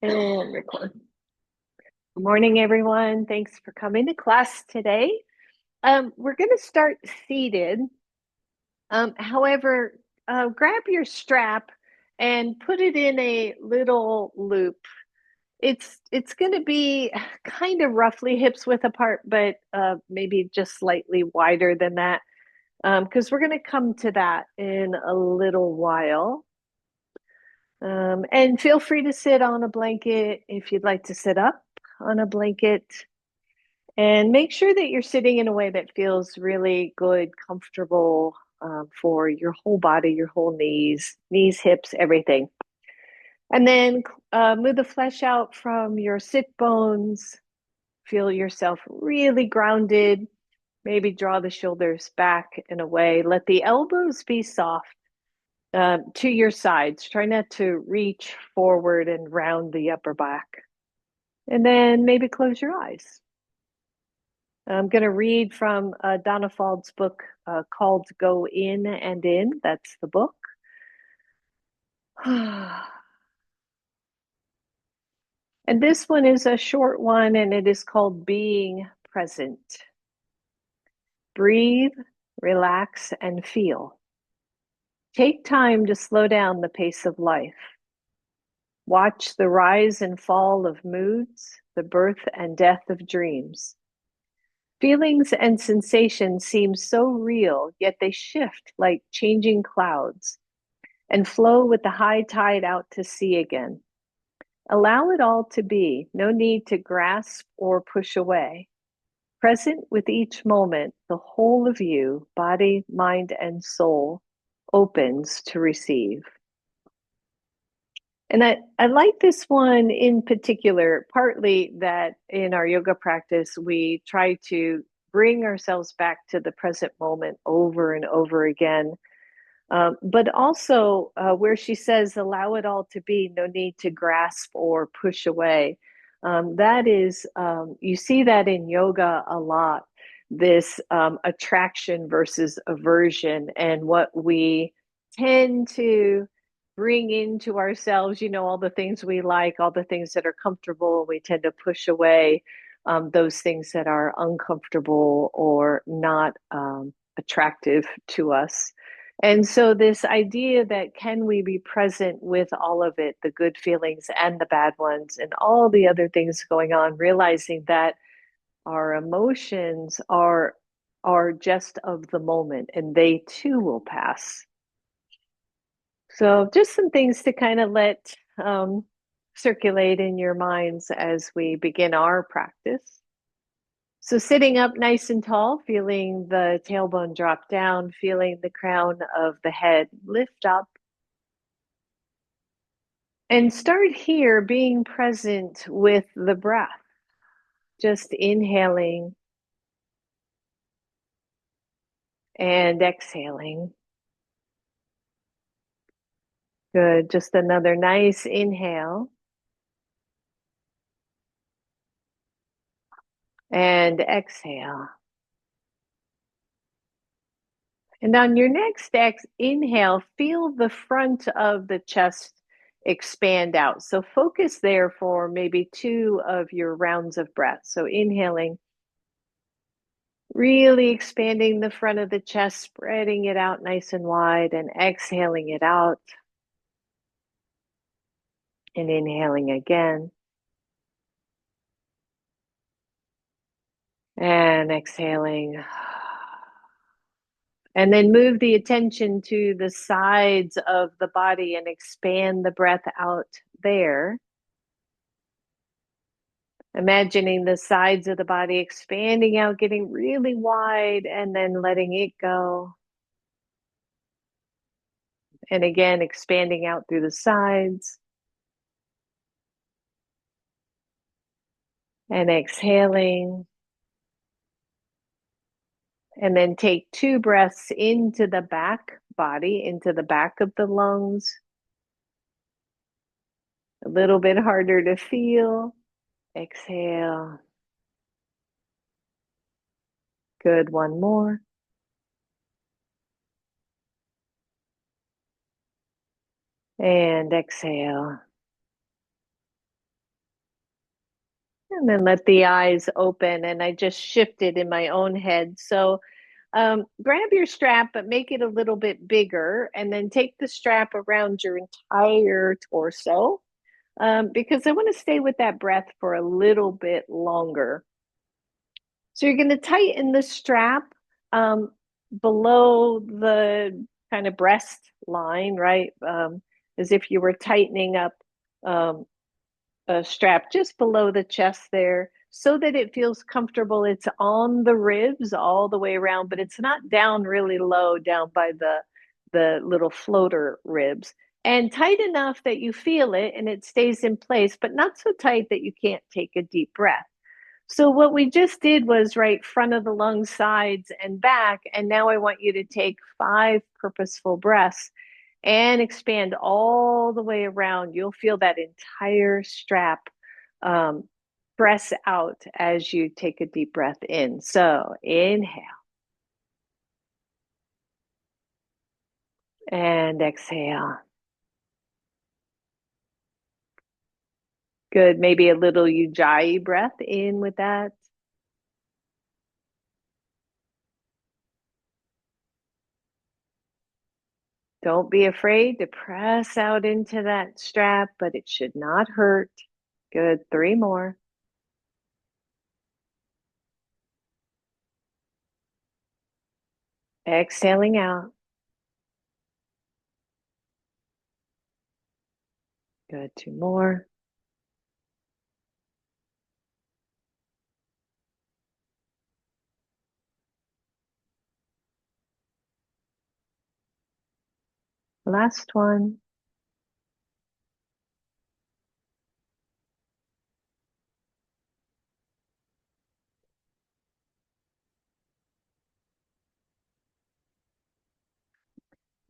And record. Good morning, everyone. Thanks for coming to class today. We're going to start seated. However, grab your strap and put it in a little loop. It's going to be kind of roughly hips width apart, but maybe just slightly wider than that, because we're going to come to that in a little while. And feel free to sit on a blanket if you'd like to sit up on a blanket. And make sure that you're sitting in a way that feels really good, comfortable for your whole body, your whole knees, hips, everything. And then move the flesh out from your sit bones. Feel yourself really grounded. Maybe draw the shoulders back and away. Let the elbows be soft to your sides. Try not to reach forward and round the upper back. And then maybe close your eyes. I'm going to read from Donna Fald's book called Go In and In. That's the book. And this one is a short one, and it is called Being Present. Breathe, relax, and feel. Take time to slow down the pace of life. Watch the rise and fall of moods, the birth and death of dreams. Feelings and sensations seem so real, yet they shift like changing clouds and flow with the high tide out to sea again. Allow it all to be, no need to grasp or push away. Present with each moment, the whole of you, body, mind, and soul, opens to receive. And I like this one in particular, partly that in our yoga practice, we try to bring ourselves back to the present moment over and over again. But also where she says, allow it all to be, no need to grasp or push away. That is, you see that in yoga a lot, this attraction versus aversion, and what we tend to bring into ourselves, all the things we like, all the things that are comfortable, we tend to push away those things that are uncomfortable or not attractive to us. And so, this idea that can we be present with all of it, the good feelings and the bad ones, and all the other things going on, realizing that our emotions are just of the moment and they too will pass. So, just some things to kind of let circulate in your minds as we begin our practice. So sitting up nice and tall, feeling the tailbone drop down, feeling the crown of the head lift up. And start here being present with the breath. Just inhaling and exhaling. Good. Just another nice inhale. And exhale. And on your next inhale, feel the front of the chest expand out. So focus there for maybe 2 of your rounds of breath. So inhaling, really expanding the front of the chest, spreading it out nice and wide, and exhaling it out. And inhaling again. And exhaling. And then move the attention to the sides of the body and expand the breath out there. Imagining the sides of the body expanding out, getting really wide, and then letting it go. And again, expanding out through the sides. And exhaling. And then take 2 breaths into the back body, into the back of the lungs. A little bit harder to feel. Exhale. Good. One more. And exhale. And then let the eyes open. And I just shifted in my own head. So grab your strap, but make it a little bit bigger. And then take the strap around your entire torso because I want to stay with that breath for a little bit longer. So you're going to tighten the strap um, below the kind of breast line, right? As if you were tightening up um, a strap just below the chest there so that it feels comfortable. It's on the ribs all the way around, but it's not down really low down by the little floater ribs. And tight enough that you feel it and it stays in place, but not so tight that you can't take a deep breath. So what we just did was right front of the lungs, sides, and back. And now I want you to take 5 purposeful breaths and expand all the way around. You'll feel that entire strap um, press out as you take a deep breath in. So inhale and exhale. Good. Maybe a little ujjayi breath in with that. Don't be afraid to press out into that strap, but it should not hurt. Good. 3 more. Exhaling out. Good. 2 more. Last one.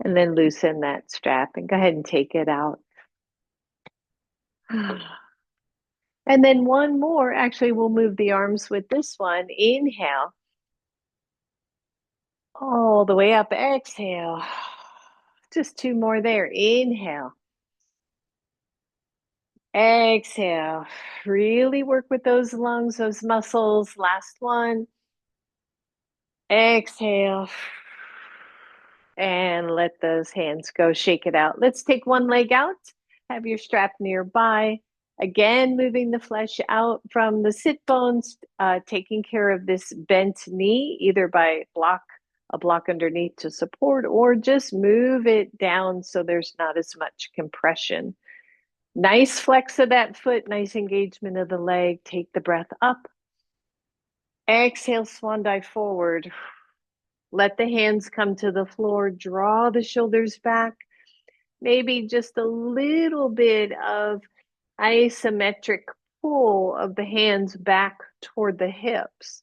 And then loosen that strap and go ahead and take it out. And then one more. Actually, we'll move the arms with this one. Inhale. All the way up. Exhale. Just 2 more there. Inhale. Exhale. Really work with those lungs, those muscles. Last one. Exhale. And let those hands go. Shake it out. Let's take one leg out. Have your strap nearby. Again, moving the flesh out from the sit bones, taking care of this bent knee, either by a block underneath to support, or just move it down so there's not as much compression. Nice flex of that foot, nice engagement of the leg. Take the breath up. Exhale, swan dive forward. Let the hands come to the floor. Draw the shoulders back. Maybe just a little bit of isometric pull of the hands back toward the hips.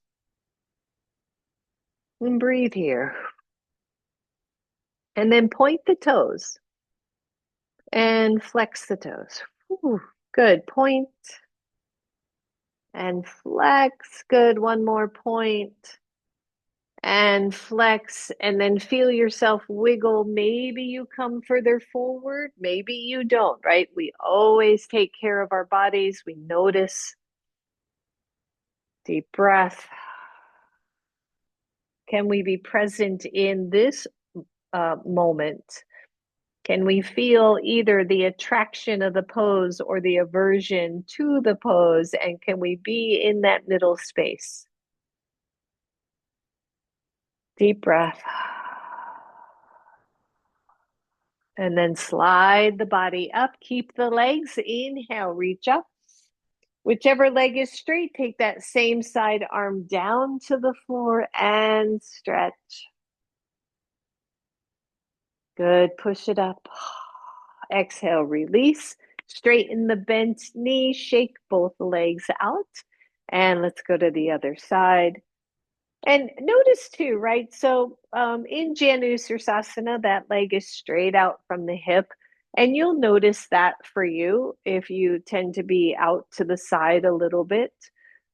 And breathe here. And then point the toes and flex the toes. Ooh, good. Point and flex. Good. One more point and flex, and then feel yourself wiggle. Maybe you come further forward, maybe you don't, right? We always take care of our bodies. We notice. Deep breath. Can we be present in this moment? Can we feel either the attraction of the pose or the aversion to the pose? And can we be in that middle space? Deep breath. And then slide the body up. Keep the legs. Inhale, reach up. Whichever leg is straight, take that same side arm down to the floor and stretch. Good. Push it up. Exhale, release. Straighten the bent knee. Shake both legs out. And let's go to the other side. And notice too, right? So in Janu Sirsasana, that leg is straight out from the hip. And you'll notice that for you if you tend to be out to the side a little bit.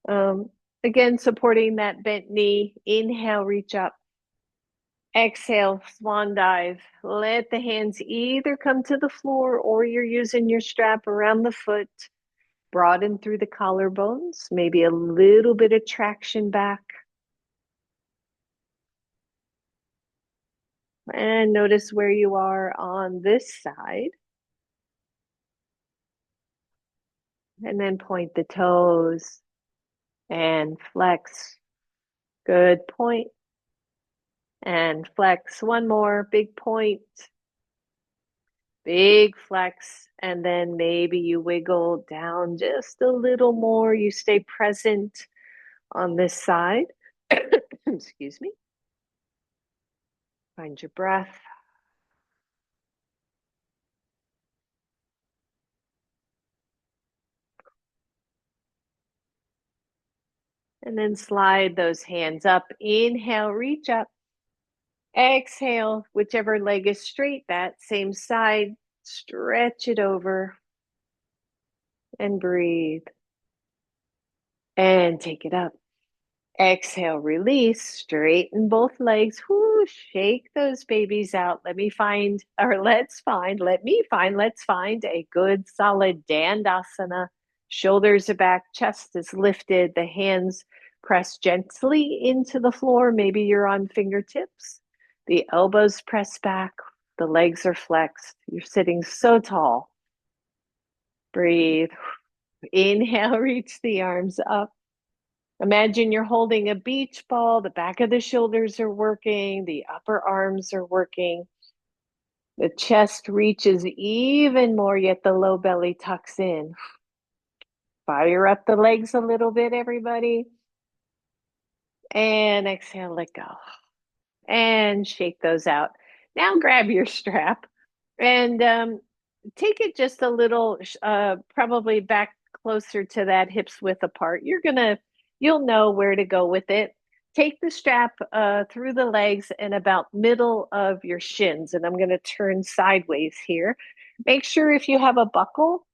Again, supporting that bent knee. Inhale, reach up. Exhale, swan dive. Let the hands either come to the floor or you're using your strap around the foot. Broaden through the collarbones, maybe a little bit of traction back. And notice where you are on this side. And then point the toes and flex. Good point. And flex. One more big point. Big flex. And then maybe you wiggle down just a little more. You stay present on this side. Excuse me. Find your breath. And then slide those hands up. Inhale, reach up. Exhale, whichever leg is straight, that same side, stretch it over and breathe. And take it up. Exhale, release, straighten both legs. Whoo, shake those babies out. Let me find a good solid Dandasana. Shoulders are back, chest is lifted, the hands press gently into the floor. Maybe you're on fingertips. The elbows press back, the legs are flexed. You're sitting so tall. Breathe. Inhale, reach the arms up. Imagine you're holding a beach ball. The back of the shoulders are working. The upper arms are working. The chest reaches even more, yet the low belly tucks in. Fire up the legs a little bit, everybody. And exhale, let go. And shake those out. Now grab your strap and take it just a little, probably back closer to that hips width apart. You'll know where to go with it. Take the strap through the legs and about middle of your shins. And I'm going to turn sideways here. Make sure if you have a buckle,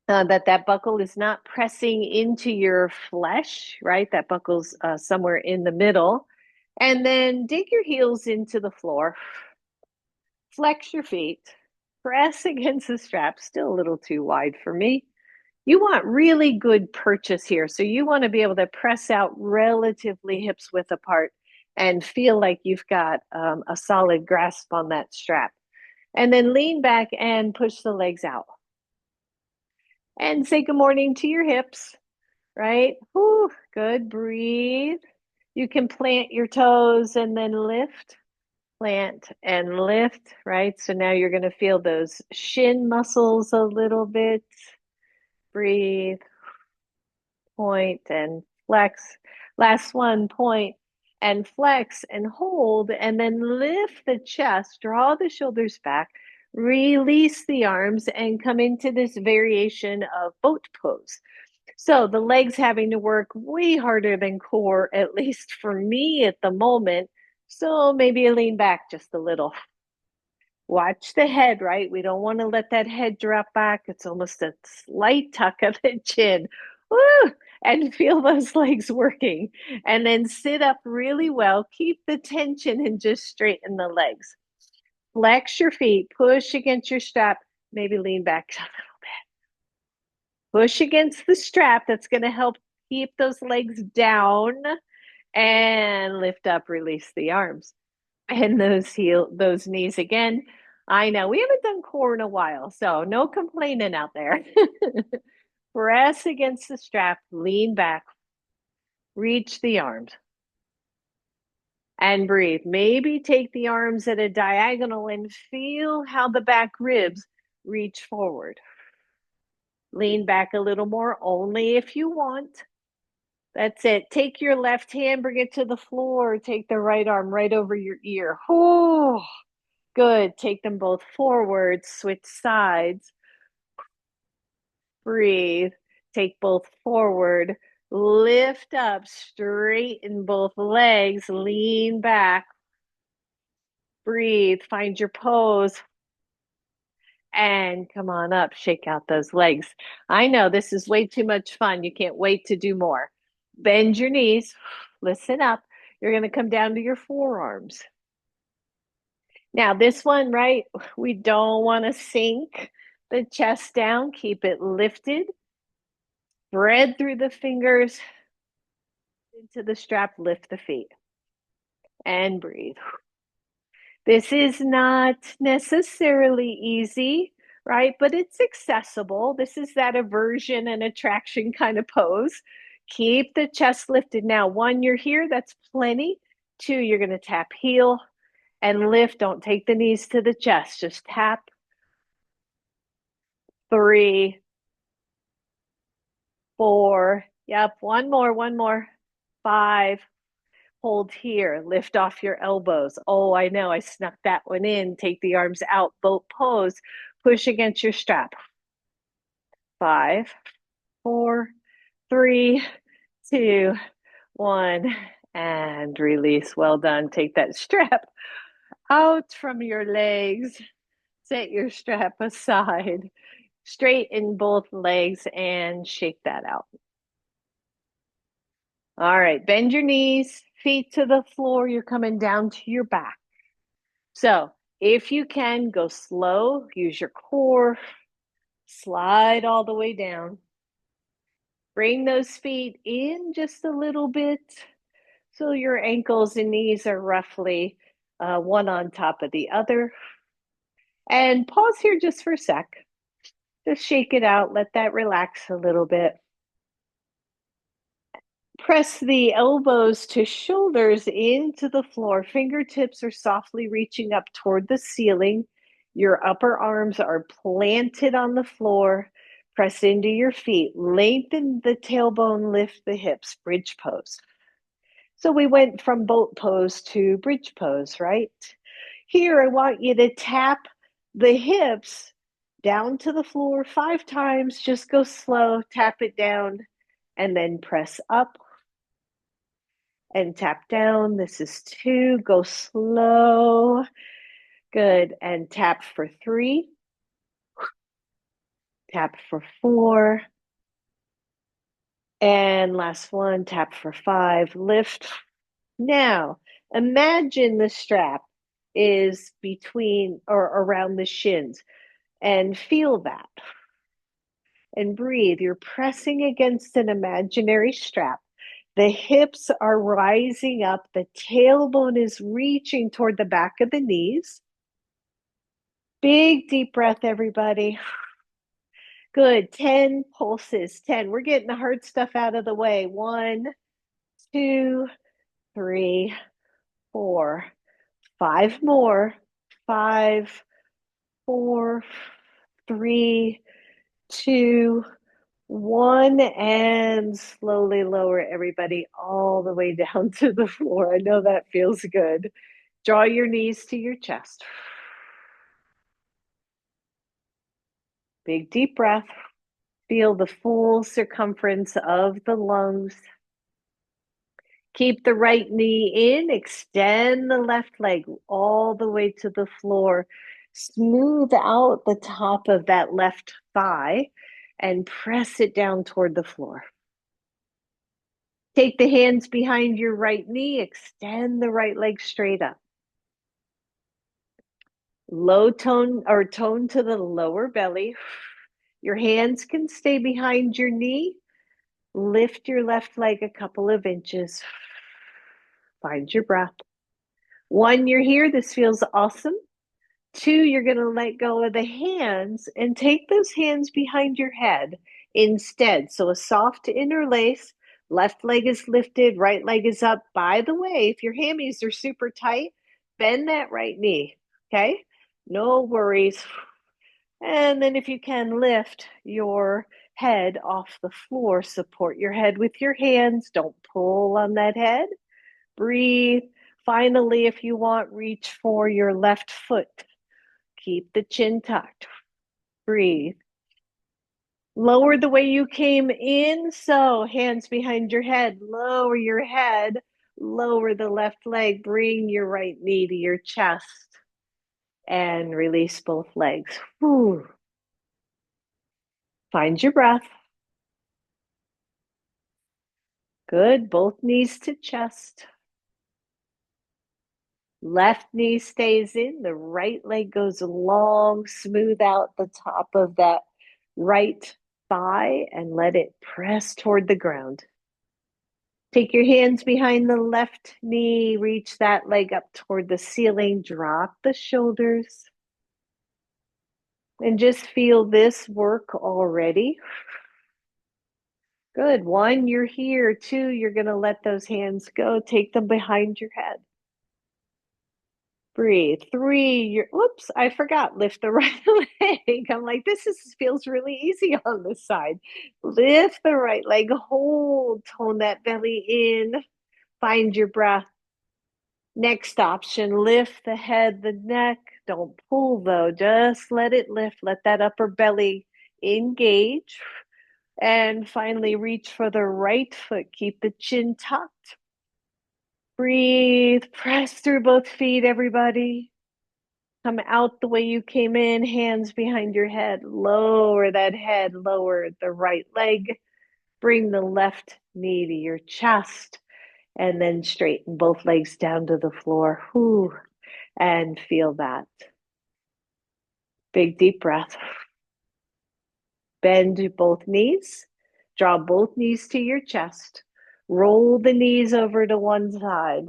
that buckle is not pressing into your flesh, right? That buckle's somewhere in the middle. And then dig your heels into the floor. Flex your feet. Press against the strap. Still a little too wide for me. You want really good purchase here. So you want to be able to press out relatively hips width apart and feel like you've got a solid grasp on that strap. And then lean back and push the legs out. And say good morning to your hips, right? Whew, good. Breathe. You can plant your toes and then lift, plant and lift, right? So now you're going to feel those shin muscles a little bit. Breathe, point and flex. Last one, point and flex and hold, and then lift the chest, draw the shoulders back, release the arms, and come into this variation of boat pose. So the legs having to work way harder than core, at least for me at the moment. So maybe lean back just a little. Watch the head, right? We don't want to let that head drop back. It's almost a slight tuck of the chin. Woo! And feel those legs working. And then sit up really well. Keep the tension and just straighten the legs. Flex your feet, push against your strap, maybe lean back a little bit. Push against the strap. That's going to help keep those legs down and lift up, release the arms. And those knees again. I know we haven't done core in a while, so no complaining out there. Press against the strap, lean back, reach the arms, and breathe. Maybe take the arms at a diagonal and feel how the back ribs reach forward. Lean back a little more, only if you want. That's it. Take your left hand, bring it to the floor. Take the right arm right over your ear. Oh, good. Take them both forward, switch sides. Breathe. Take both forward. Lift up, straighten both legs, lean back. Breathe. Find your pose. And come on up, shake out those legs. I know this is way too much fun. You can't wait to do more. Bend your knees. Listen up. You're going to come down to your forearms. Now, this one, right? We don't want to sink the chest down. Keep it lifted. Thread through the fingers into the strap, lift the feet, and breathe. This is not necessarily easy, right? But it's accessible. This is that aversion and attraction kind of pose. Keep the chest lifted. Now, one, you're here, that's plenty. Two, you're going to tap heel and lift. Don't take the knees to the chest, just tap. 3, 4, yep, one more. 5, hold here, lift off your elbows. Oh, I know, I snuck that one in. Take the arms out, boat pose, push against your strap. 5, 4, 3, 2, 1, and release. Well done. Take that strap out from your legs. Set your strap aside. Straighten both legs and shake that out. All right, bend your knees, feet to the floor. You're coming down to your back. So if you can, go slow, use your core, slide all the way down. Bring those feet in just a little bit so your ankles and knees are roughly one on top of the other. And pause here just for a sec. Just shake it out, let that relax a little bit. Press the elbows to shoulders into the floor. Fingertips are softly reaching up toward the ceiling. Your upper arms are planted on the floor. Press into your feet. Lengthen the tailbone, lift the hips. Bridge pose. So we went from boat pose to bridge pose, right? Here, I want you to tap the hips down to the floor 5 times. Just go slow, tap it down, and then press up and tap down. This is 2. Go slow. Good. And tap for 3. Tap for 4. And last one, tap for 5. Lift. Now, imagine the strap is between or around the shins and feel that. And breathe. You're pressing against an imaginary strap. The hips are rising up. The tailbone is reaching toward the back of the knees. Big deep breath, everybody. Good. 10 pulses. 10. We're getting the hard stuff out of the way. 1, 2, 3, 4, 5 more. 5, 4, 3, 2, 1, and slowly lower everybody all the way down to the floor. I know that feels good. Draw your knees to your chest. Big deep breath. Feel the full circumference of the lungs. Keep the right knee in. Extend the left leg all the way to the floor. Smooth out the top of that left thigh and press it down toward the floor. Take the hands behind your right knee. Extend the right leg straight up. Low tone or tone to the lower belly. Your hands can stay behind your knee. Lift your left leg a couple of inches. Find your breath. 1, you're here. This feels awesome. 2, you're going to let go of the hands and take those hands behind your head instead. So a soft interlace. Left leg is lifted, right leg is up. By the way, if your hammies are super tight, bend that right knee. Okay? No worries. And then if you can, lift your head off the floor. Support your head with your hands. Don't pull on that head. Breathe. Finally, if you want, reach for your left foot. Keep the chin tucked. Breathe. Lower the way you came in. So hands behind your head. Lower your head. Lower the left leg. Bring your right knee to your chest. And release both legs. Whew. Find your breath. Good. Both knees to chest. Left knee stays in. The right leg goes long. Smooth out the top of that right thigh and let it press toward the ground. Take your hands behind the left knee, reach that leg up toward the ceiling, drop the shoulders, and just feel this work already. Good. One, you're here. Two, you're going to let those hands go. Take them behind your head. Breathe. Three, whoops, I forgot. Lift the right leg. I'm like, feels really easy on this side. Lift the right leg. Hold. Tone that belly in. Find your breath. Next option, lift the head, the neck. Don't pull though, just let it lift. Let that upper belly engage. And finally, reach for the right foot. Keep the chin tucked. Breathe, press through both feet, everybody. Come out the way you came in, hands behind your head. Lower that head, lower the right leg. Bring the left knee to your chest. And then straighten both legs down to the floor. Whew. And feel that. Big deep breath. Bend both knees. Draw both knees to your chest. Roll the knees over to one side.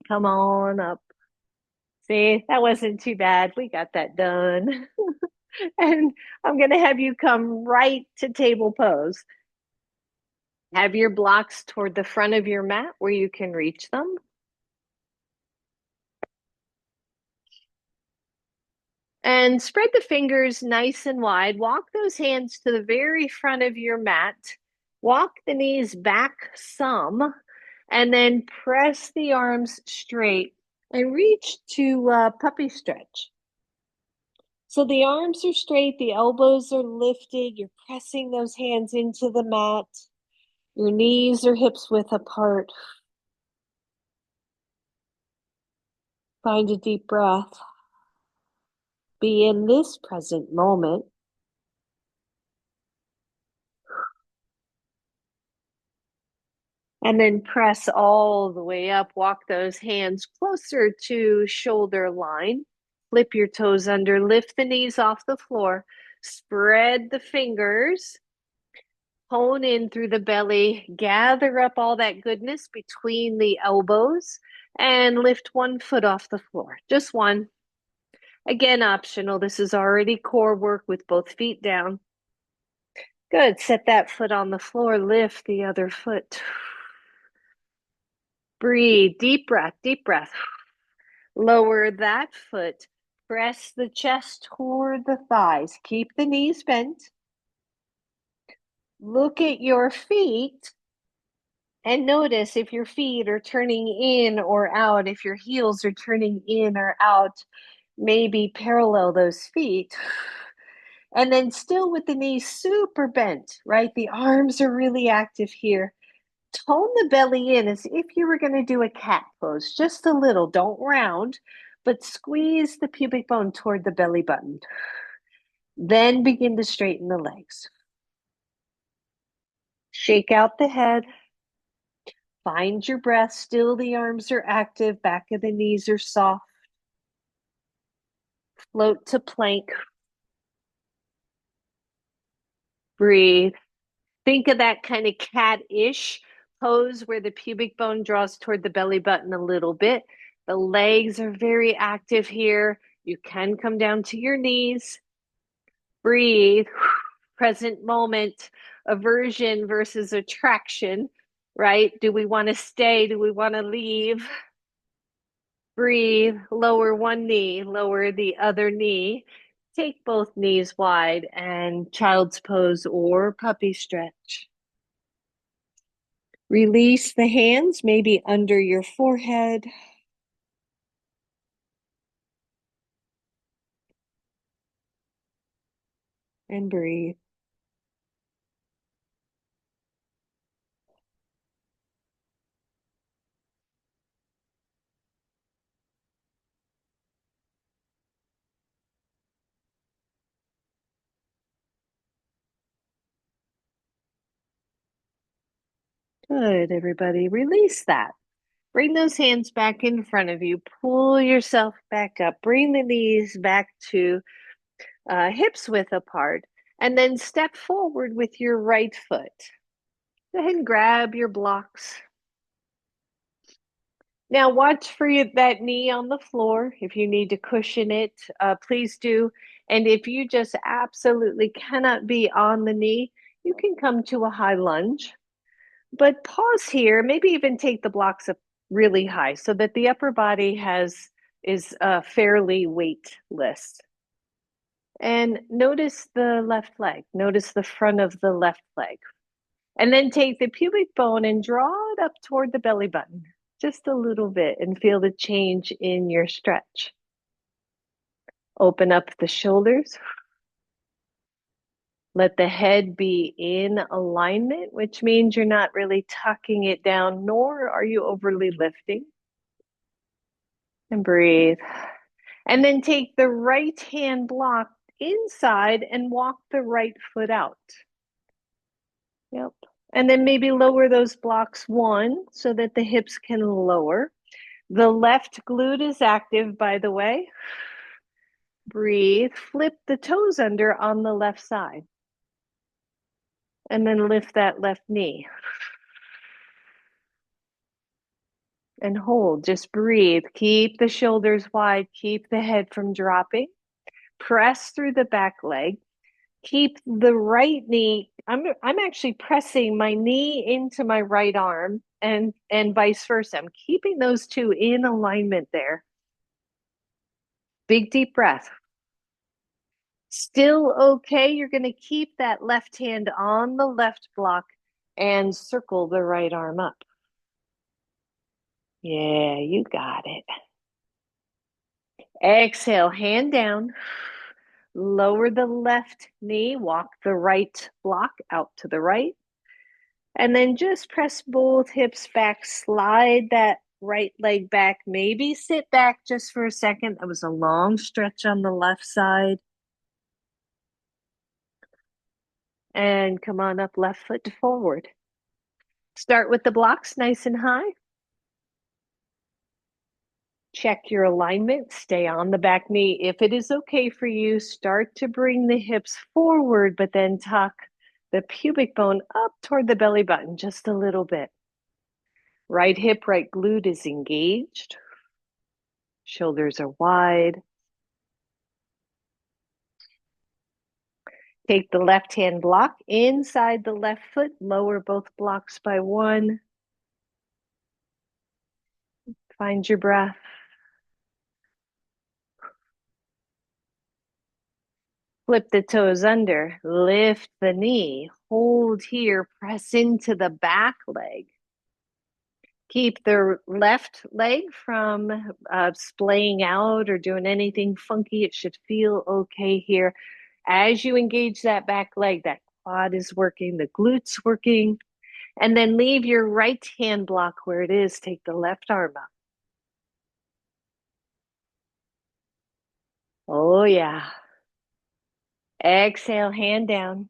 Come on up. See, that wasn't too bad. We got that done. And I'm going to have you come right to table pose. Have your blocks toward the front of your mat where you can reach them. And spread the fingers nice and wide. Walk those hands to the very front of your mat. Walk the knees back some, and then press the arms straight and reach to puppy stretch. So the arms are straight, the elbows are lifted. You're pressing those hands into the mat. Your knees are hips width apart. Find a deep breath. Be in this present moment. And then press all the way up. Walk those hands closer to shoulder line. Flip your toes under. Lift the knees off the floor. Spread the fingers. Hone in through the belly. Gather up all that goodness between the elbows. And lift one foot off the floor. Just one. Again, optional. This is already core work with both feet down. Good. Set that foot on the floor. Lift the other foot. Breathe. Deep breath. Deep breath. Lower that foot. Press the chest toward the thighs. Keep the knees bent. Look at your feet and notice if your feet are turning in or out, if your heels are turning in or out. Maybe parallel those feet. And then still with the knees super bent, right? The arms are really active here. Tone the belly in as if you were going to do a cat pose, just a little. Don't round, but squeeze the pubic bone toward the belly button. Then begin to straighten the legs. Shake out the head. Find your breath. Still the arms are active. Back of the knees are soft. Float to plank. Breathe. Think of that kind of cat-ish pose where the pubic bone draws toward the belly button a little bit. The legs are very active here. You can come down to your knees. Breathe. Present moment. Aversion versus attraction, right? Do we want to stay? Do we want to leave? Breathe. Lower one knee, lower the other knee. Take both knees wide and child's pose or puppy stretch. Release the hands, maybe under your forehead. And breathe. Good, everybody. Release that. Bring those hands back in front of you. Pull yourself back up. Bring the knees back to hips width apart. And then step forward with your right foot. Go ahead and grab your blocks. Now watch for that knee on the floor. If you need to cushion it, please do. And if you just absolutely cannot be on the knee, you can come to a high lunge. But pause here, maybe even take the blocks up really high so that the upper body is fairly weightless. And notice the left leg. Notice the front of the left leg. And then take the pubic bone and draw it up toward the belly button just a little bit and feel the change in your stretch. Open up the shoulders. Let the head be in alignment, which means you're not really tucking it down, nor are you overly lifting. And breathe. And then take the right hand block inside and walk the right foot out. Yep. And then maybe lower those blocks one so that the hips can lower. The left glute is active, by the way. Breathe. Flip the toes under on the left side. And then lift that left knee. And hold. Just breathe. Keep the shoulders wide. Keep the head from dropping. Press through the back leg. Keep the right knee. I'm actually pressing my knee into my right arm and vice versa. I'm keeping those two in alignment there. Big deep breath. Still okay. You're going to keep that left hand on the left block and circle the right arm up. Yeah, you got it. Exhale, hand down. Lower the left knee, walk the right block out to the right. And then just press both hips back, slide that right leg back, maybe sit back just for a second. That was a long stretch on the left side. And come on up, left foot forward. Start with the blocks nice and high. Check your alignment, stay on the back knee. If it is okay for you, start to bring the hips forward, but then tuck the pubic bone up toward the belly button just a little bit. Right hip, right glute is engaged. Shoulders are wide. Take the left hand block inside the left foot, lower both blocks by one. Find your breath. Flip the toes under, lift the knee, hold here, press into the back leg. Keep the left leg from splaying out or doing anything funky. It should feel okay here. As you engage that back leg, that quad is working, the glutes working, and then leave your right hand block where it is. Take the left arm up. Oh, yeah. Exhale, hand down.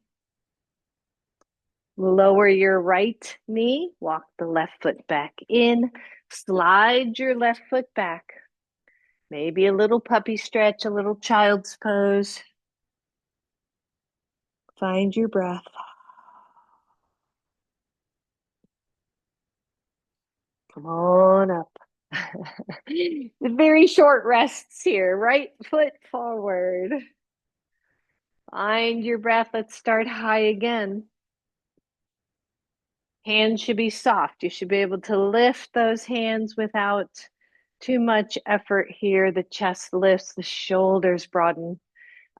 Lower your right knee, walk the left foot back in, slide your left foot back. Maybe a little puppy stretch, a little child's pose. Find your breath. Come on up. Very short rests here. Right foot forward. Find your breath. Let's start high again. Hands should be soft. You should be able to lift those hands without too much effort here. The chest lifts, the shoulders broaden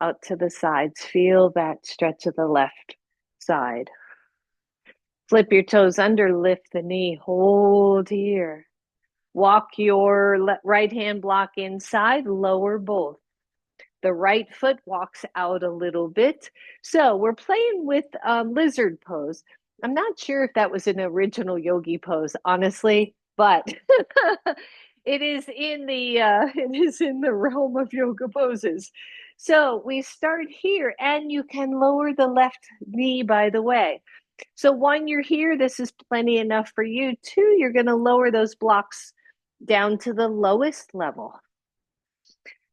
out to the sides. Feel that stretch of the left side. Flip your toes under, lift the knee, hold here. Walk your right hand block inside, lower both. The right foot walks out a little bit. So we're playing with lizard pose. I'm not sure if that was an original yogi pose, honestly, but it is in the realm of yoga poses. So we start here, and you can lower the left knee, by the way. So when you're here, this is plenty enough for you. Two, you're going to lower those blocks down to the lowest level.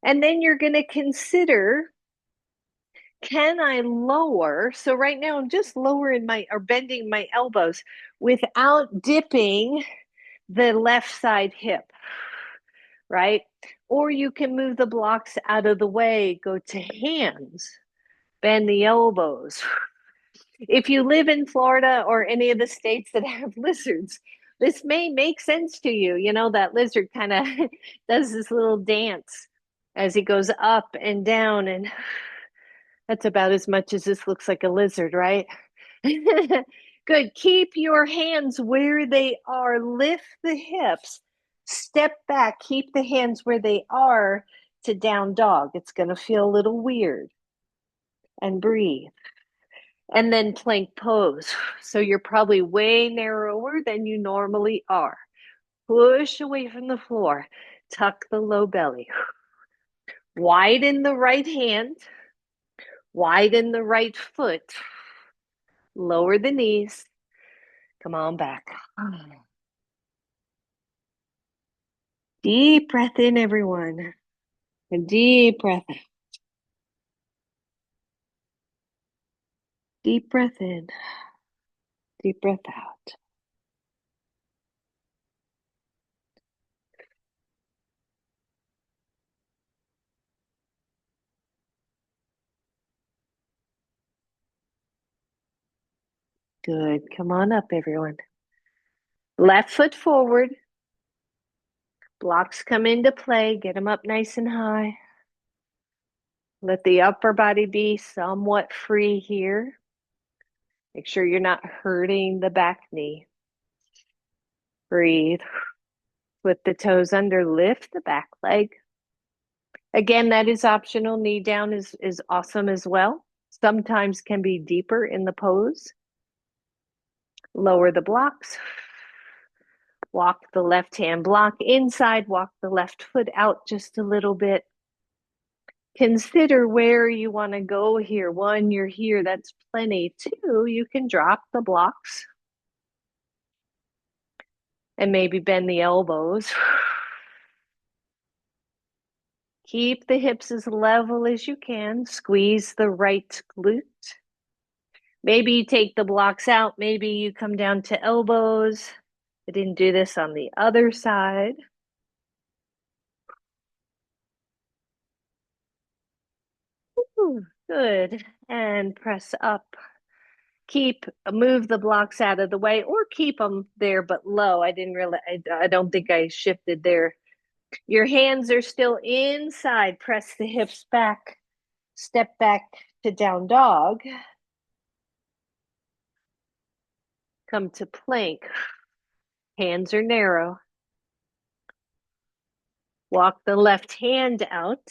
And then you're going to consider Can I lower? So right now I'm just lowering my or bending my elbows without dipping the left side hip, right? Or you can move the blocks out of the way, go to hands, bend the elbows. If you live in Florida or any of the states that have lizards, this may make sense to you. You know, that lizard kind of does this little dance as he goes up and down, and that's about as much as this looks like a lizard, right? Good. Keep your hands where they are. Lift the hips. Step back. Keep the hands where they are to down dog. It's going to feel a little weird. And breathe. And then plank pose. So you're probably way narrower than you normally are. Push away from the floor. Tuck the low belly. Widen the right hand. Widen the right foot. Lower the knees. Come on back. Deep breath in, everyone. A deep breath in. Deep breath in. Deep breath out. Good. Come on up, everyone. Left foot forward. Blocks come into play. Get them up nice and high. Let the upper body be somewhat free here. Make sure you're not hurting the back knee. Breathe. Flip the toes under. Lift the back leg. Again, that is optional. Knee down is awesome as well. Sometimes can be deeper in the pose. Lower the blocks. Walk the left hand block inside. Walk the left foot out just a little bit. Consider where you want to go here. One, you're here. That's plenty. Two, you can drop the blocks and maybe bend the elbows. Keep the hips as level as you can. Squeeze the right glute. Maybe you take the blocks out. Maybe you come down to elbows. I didn't do this on the other side. Ooh, good. And press up. Move the blocks out of the way or keep them there but low. I don't think I shifted there. Your hands are still inside. Press the hips back. Step back to down dog. Come to plank. Hands are narrow. Walk the left hand out.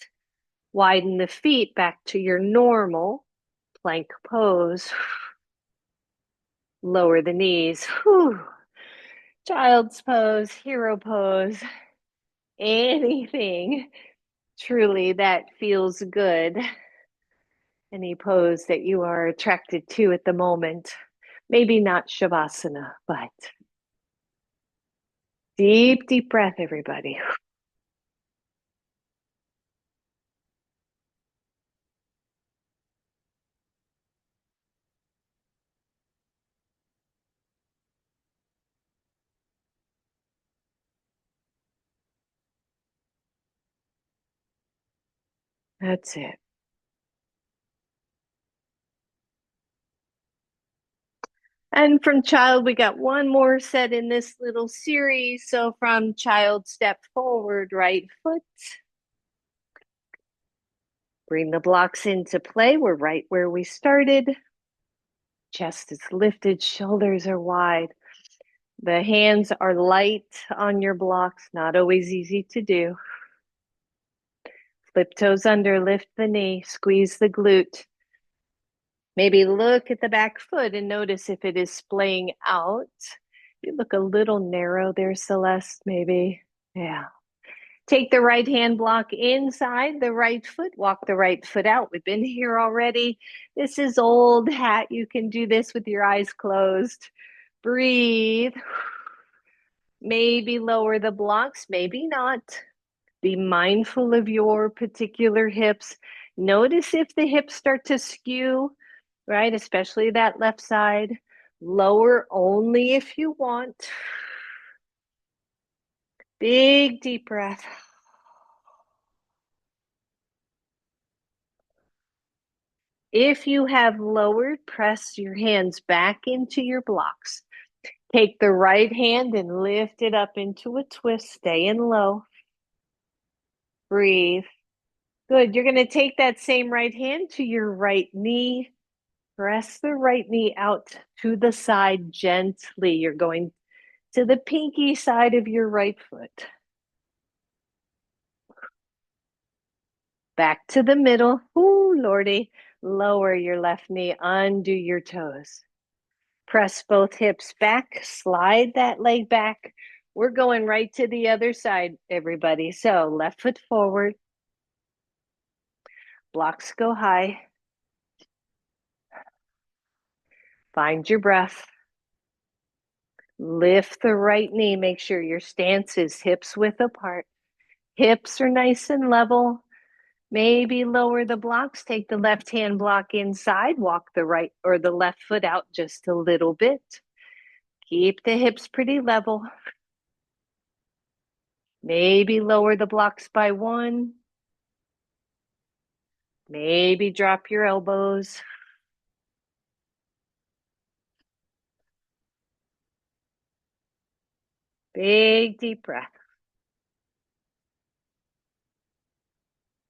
Widen the feet back to your normal plank pose. Lower the knees. Whew. Child's pose, hero pose, anything truly that feels good. Any pose that you are attracted to at the moment. Maybe not Shavasana, but deep, deep breath, everybody. That's it. And from child, we got one more set in this little series. So from child, step forward, right foot. Bring the blocks into play. We're right where we started. Chest is lifted, shoulders are wide. The hands are light on your blocks, not always easy to do. Flip toes under, lift the knee, squeeze the glute. Maybe look at the back foot and notice if it is splaying out. You look a little narrow there, Celeste, maybe. Yeah. Take the right hand block inside the right foot, walk the right foot out. We've been here already. This is old hat. You can do this with your eyes closed. Breathe. Maybe lower the blocks, maybe not. Be mindful of your particular hips. Notice if the hips start to skew, right? Especially that left side. Lower only if you want. Big deep breath. If you have lowered, press your hands back into your blocks. Take the right hand and lift it up into a twist. Stay in low. Breathe. Good. You're going to take that same right hand to your right knee. Press the right knee out to the side gently. You're going to the pinky side of your right foot. Back to the middle. Ooh, Lordy. Lower your left knee, undo your toes. Press both hips back, slide that leg back. We're going right to the other side, everybody. So left foot forward. Blocks go high. Find your breath. Lift the right knee. Make sure your stance is hips width apart. Hips are nice and level. Maybe lower the blocks. Take the left hand block inside. Walk the right or the left foot out just a little bit. Keep the hips pretty level. Maybe lower the blocks by one. Maybe drop your elbows. Big deep breath.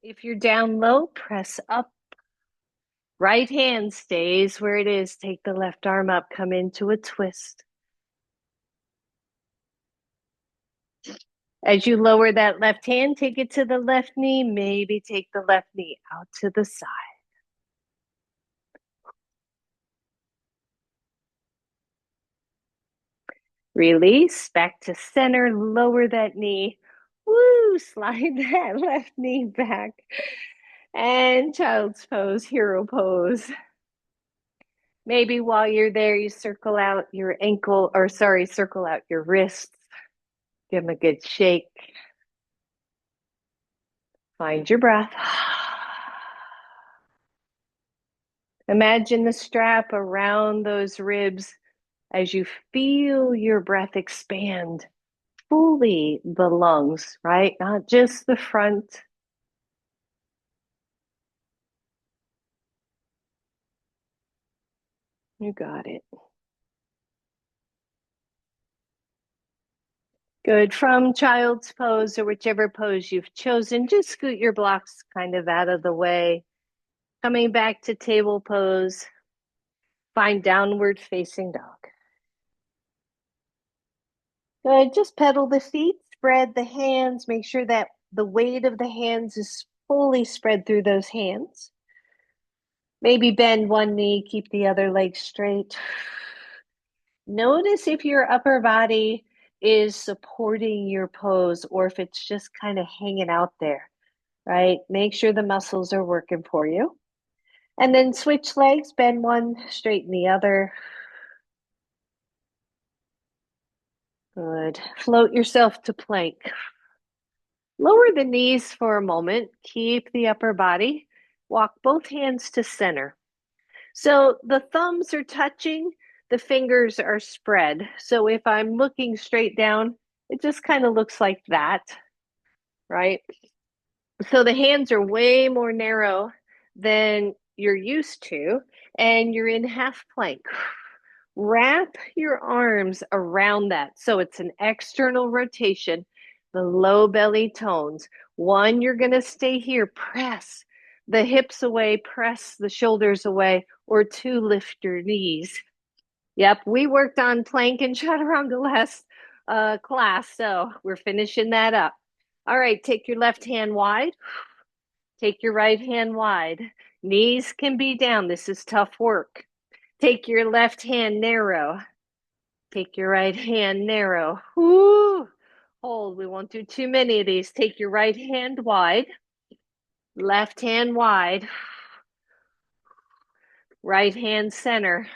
If you're down low, press up. Right hand stays where it is. Take the left arm up, come into a twist. As you lower that left hand, take it to the left knee. Maybe take the left knee out to the side. Release, back to center, lower that knee. Woo, slide that left knee back. And child's pose, hero pose. Maybe while you're there, you circle out your ankle, or sorry, circle out your wrists. Give them a good shake. Find your breath. Imagine the strap around those ribs as you feel your breath expand fully the lungs, right? Not just the front. You got it. Good. From child's pose or whichever pose you've chosen, just scoot your blocks kind of out of the way. Coming back to table pose, find downward facing dog. Good. Just pedal the feet, spread the hands, make sure that the weight of the hands is fully spread through those hands. Maybe bend one knee, keep the other leg straight. Notice if your upper body is supporting your pose or if it's just kind of hanging out there, right? Make sure the muscles are working for you. And then switch legs, bend one, straighten the other. Good. Float yourself to plank. Lower the knees for a moment. Keep the upper body. Walk both hands to center. So the thumbs are touching, the fingers are spread. So if I'm looking straight down, it just kind of looks like that, right? So the hands are way more narrow than you're used to, and you're in half plank. Wrap your arms around that. So it's an external rotation, the low belly tones. One, you're going to stay here, press the hips away, press the shoulders away, or two, lift your knees. Yep, we worked on plank and chaturanga last class, so we're finishing that up. All right, take your left hand wide. Take your right hand wide. Knees can be down. This is tough work. Take your left hand narrow. Take your right hand narrow. Woo! Hold. We won't do too many of these. Take your right hand wide. Left hand wide. Right hand center.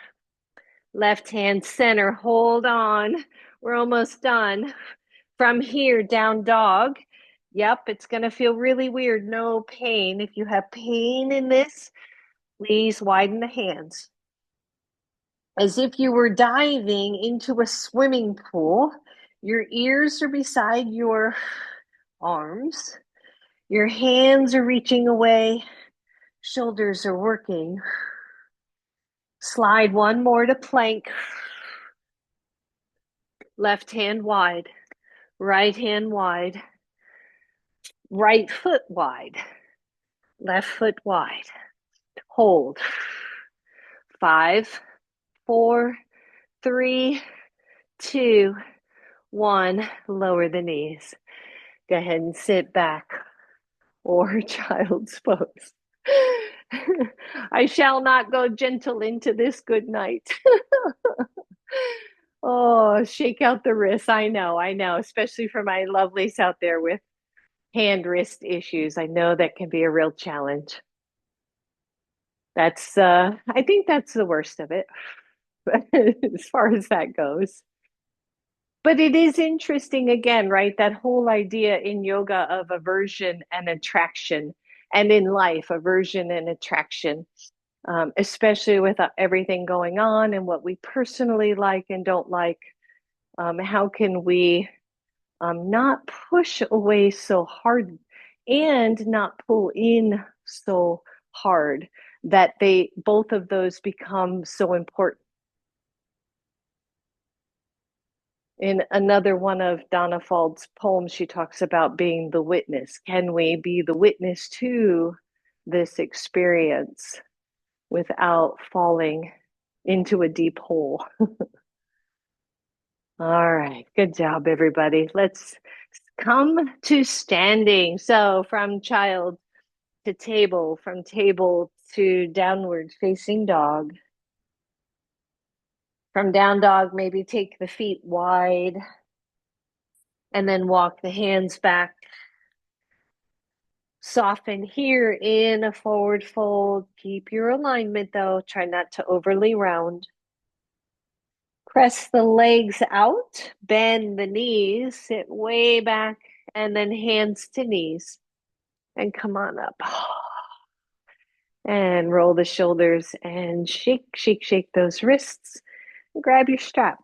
Left hand center. Hold on. We're almost done. From here, down dog. Yep, it's going to feel really weird. No pain. If you have pain in this, please widen the hands. As if you were diving into a swimming pool. Your ears are beside your arms. Your hands are reaching away. Shoulders are working. Slide one more to plank. Left hand wide. Right hand wide. Right foot wide. Left foot wide. Hold. 5, 4, 3, 2, 1. Lower the knees. Go ahead and sit back or child's pose. I shall not go gentle into this good night. Oh, shake out the wrists. I know, especially for my lovelies out there with hand wrist issues. I know that can be a real challenge. I think that's the worst of it as far as that goes. But it is interesting again, right? That whole idea in yoga of aversion and attraction, and in life, aversion and attraction, especially with everything going on and what we personally like and don't like. How can we not push away so hard and not pull in so hard that they both of those become so important? In another one of Donna Fald's poems, she talks about being the witness. Can we be the witness to this experience without falling into a deep hole? All right, good job, everybody. Let's come to standing. So from child to table, from table to downward facing dog. From down dog, maybe take the feet wide and then walk the hands back. Soften here in a forward fold. Keep your alignment though. Try not to overly round. Press the legs out, bend the knees, sit way back, and then hands to knees. And come on up. And roll the shoulders and shake, shake, shake those wrists. Grab your strap.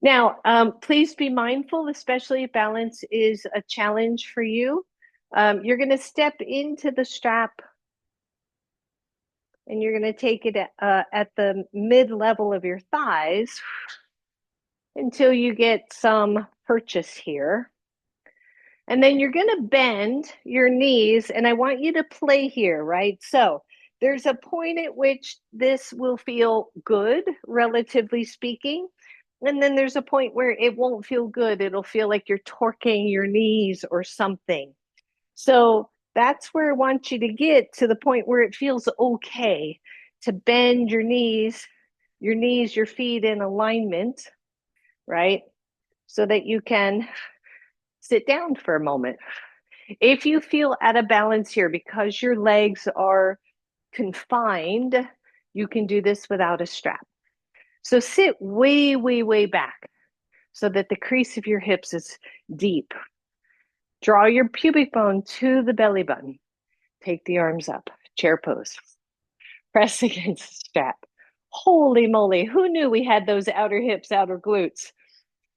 Now, please be mindful, especially if balance is a challenge for you. You're going to step into the strap and you're going to take it at the mid-level of your thighs until you get some purchase here. And then you're going to bend your knees, and I want you to play here, right? So there's a point at which this will feel good, relatively speaking. And then there's a point where it won't feel good. It'll feel like you're torquing your knees or something. So that's where I want you to get to the point where it feels okay to bend your knees, your feet in alignment, right? So that you can sit down for a moment. If you feel out of balance here because your legs are confined, you can do this without a strap. So sit way, way, way back so that the crease of your hips is deep. Draw your pubic bone to the belly button. Take the arms up, chair pose. Press against the strap. Holy moly, who knew we had those outer hips, outer glutes?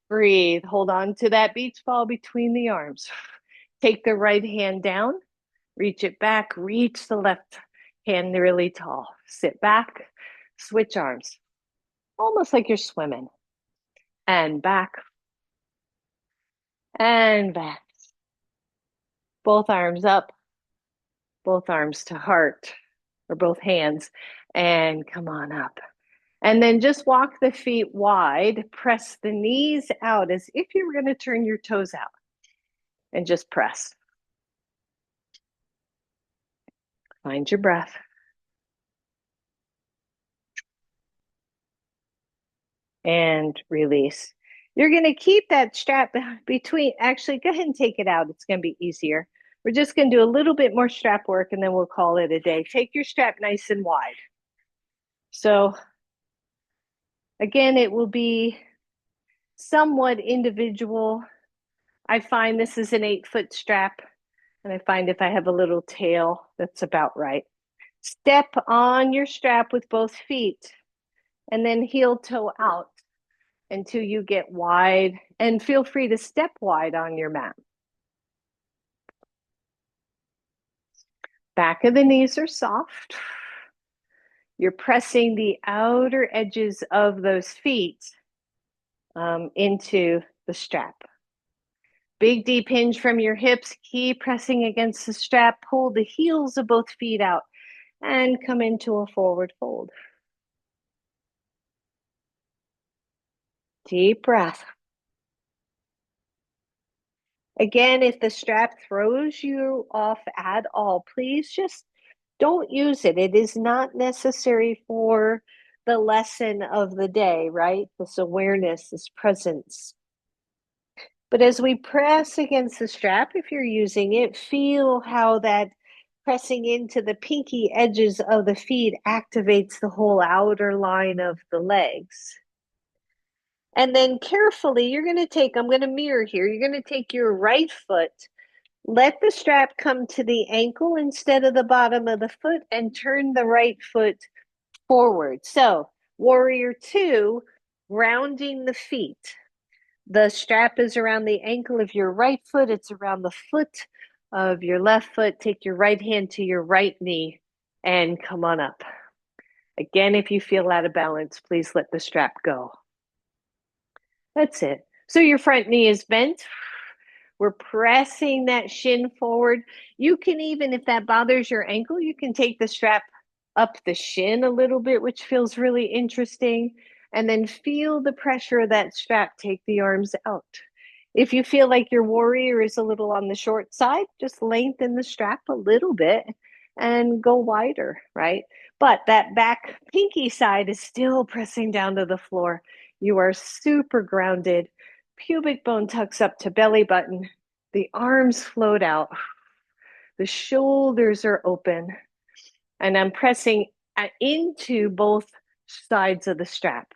Breathe, hold on to that beach ball between the arms. Take the right hand down, reach it back, reach the left hand really tall. Sit back, switch arms, almost like you're swimming. And back, and back. Both arms up, both arms to heart, or both hands, and come on up. And then just walk the feet wide, press the knees out as if you were going to turn your toes out, and just press. Find your breath. And release. You're going to keep that strap between, actually, go ahead and take it out. It's going to be easier. We're just going to do a little bit more strap work and then we'll call it a day. Take your strap nice and wide. So again, it will be somewhat individual. I find this is an 8-foot strap, and I find if I have a little tail, that's about right. Step on your strap with both feet and then heel toe out until you get wide, and feel free to step wide on your mat. Back of the knees are soft. You're pressing the outer edges of those feet into the strap. Big deep hinge from your hips. Keep pressing against the strap. Pull the heels of both feet out and come into a forward fold. Deep breath. Again, if the strap throws you off at all, please just don't use it. It is not necessary for the lesson of the day, right? This awareness, this presence. But as we press against the strap, if you're using it, feel how that pressing into the pinky edges of the feet activates the whole outer line of the legs. And then carefully, you're going to take, I'm going to mirror here, you're going to take your right foot, let the strap come to the ankle instead of the bottom of the foot, and turn the right foot forward. So, warrior two, grounding the feet. The strap is around the ankle of your right foot, it's around the foot of your left foot. Take your right hand to your right knee and come on up. Again, if you feel out of balance, please let the strap go. That's it. So your front knee is bent. We're pressing that shin forward. You can even, if that bothers your ankle, you can take the strap up the shin a little bit, which feels really interesting. And then feel the pressure of that strap. Take the arms out. If you feel like your warrior is a little on the short side, just lengthen the strap a little bit and go wider, right? But that back pinky side is still pressing down to the floor. You are super grounded. Pubic bone tucks up to belly button. The arms float out. The shoulders are open. And I'm pressing into both sides of the strap.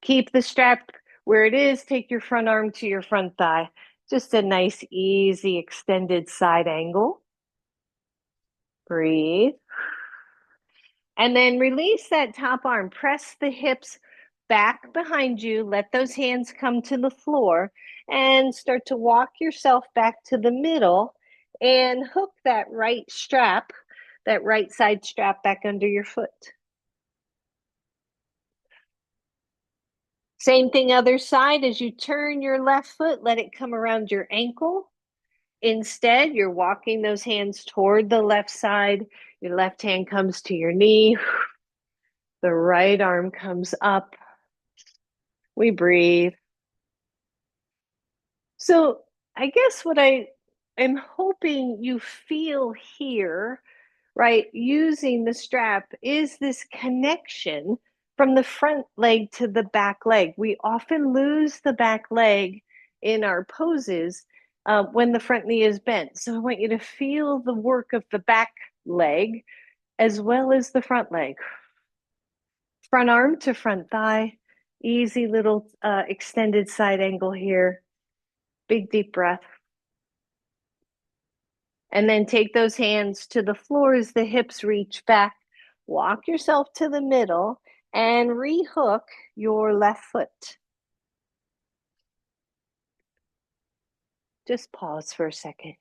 Keep the strap where it is. Take your front arm to your front thigh. Just a nice, easy, extended side angle. Breathe. And then release that top arm. Press the hips back behind you. Let those hands come to the floor and start to walk yourself back to the middle and hook that right strap, that right side strap back under your foot. Same thing other side. As you turn your left foot, let it come around your ankle. Instead, you're walking those hands toward the left side. Your left hand comes to your knee. The right arm comes up. We breathe. So I guess what I am hoping you feel here, right, using the strap, is this connection from the front leg to the back leg. We often lose the back leg in our poses when the front knee is bent. So I want you to feel the work of the back leg as well as the front leg. Front arm to front thigh, easy little extended side angle here. Big deep breath. And then take those hands to the floor as the hips reach back. Walk yourself to the middle and rehook your left foot. Just pause for a second.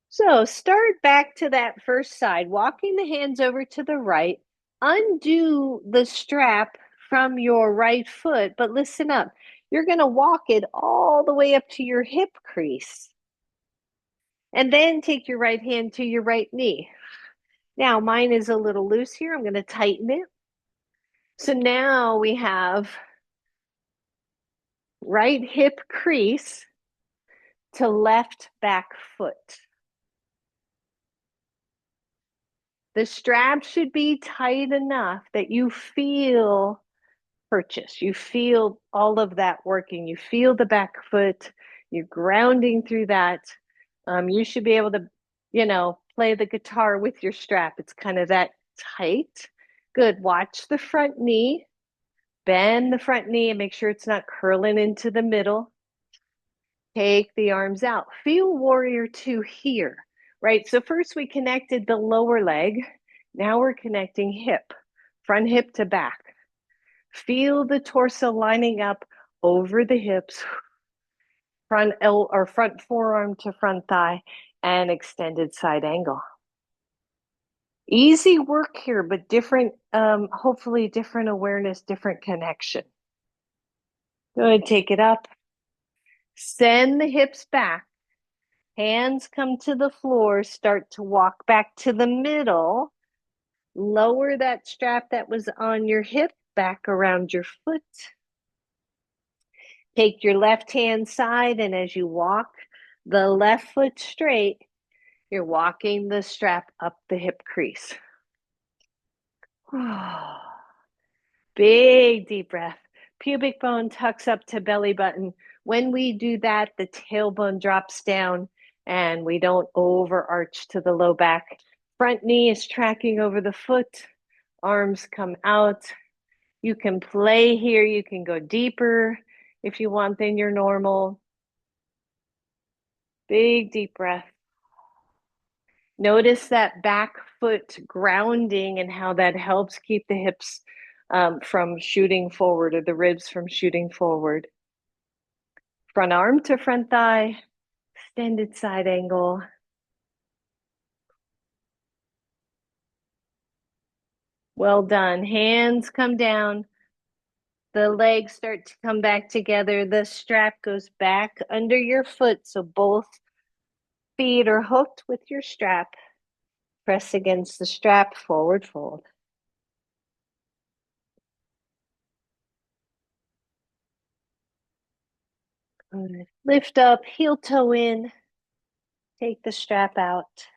So start back to that first side, walking the hands over to the right. Undo the strap from your right foot, but listen up. You're going to walk it all the way up to your hip crease. And then take your right hand to your right knee. Now, mine is a little loose here. I'm going to tighten it. So now we have right hip crease to left back foot. The strap should be tight enough that you feel purchase. You feel all of that working. You feel the back foot. You're grounding through that. You should be able to, play the guitar with your strap. It's kind of that tight. Good. Watch the front knee. Bend the front knee and make sure it's not curling into the middle. Take the arms out. Feel warrior two here, right? So first we connected the lower leg. Now we're connecting hip, front hip to back. Feel the torso lining up over the hips, front forearm to front thigh, and extended side angle. Easy work here, but different, hopefully different awareness, different connection. Go ahead, take it up. Send the hips back. Hands come to the floor, start to walk back to the middle. Lower that strap that was on your hip back around your foot. Take your left hand side, and as you walk the left foot straight, you're walking the strap up the hip crease. Big deep breath. Pubic bone tucks up to belly button. When we do that, the tailbone drops down and we don't overarch to the low back. Front knee is tracking over the foot. Arms come out. You can play here. You can go deeper if you want than your normal. Big deep breath. Notice that back foot grounding and how that helps keep the hips from shooting forward, or the ribs from shooting forward. Front arm to front thigh, extended side angle. Well done. Hands come down. The legs start to come back together. The strap goes back under your foot, so both feet are hooked with your strap. Press against the strap, forward fold. Good. Lift up, heel toe in. Take the strap out.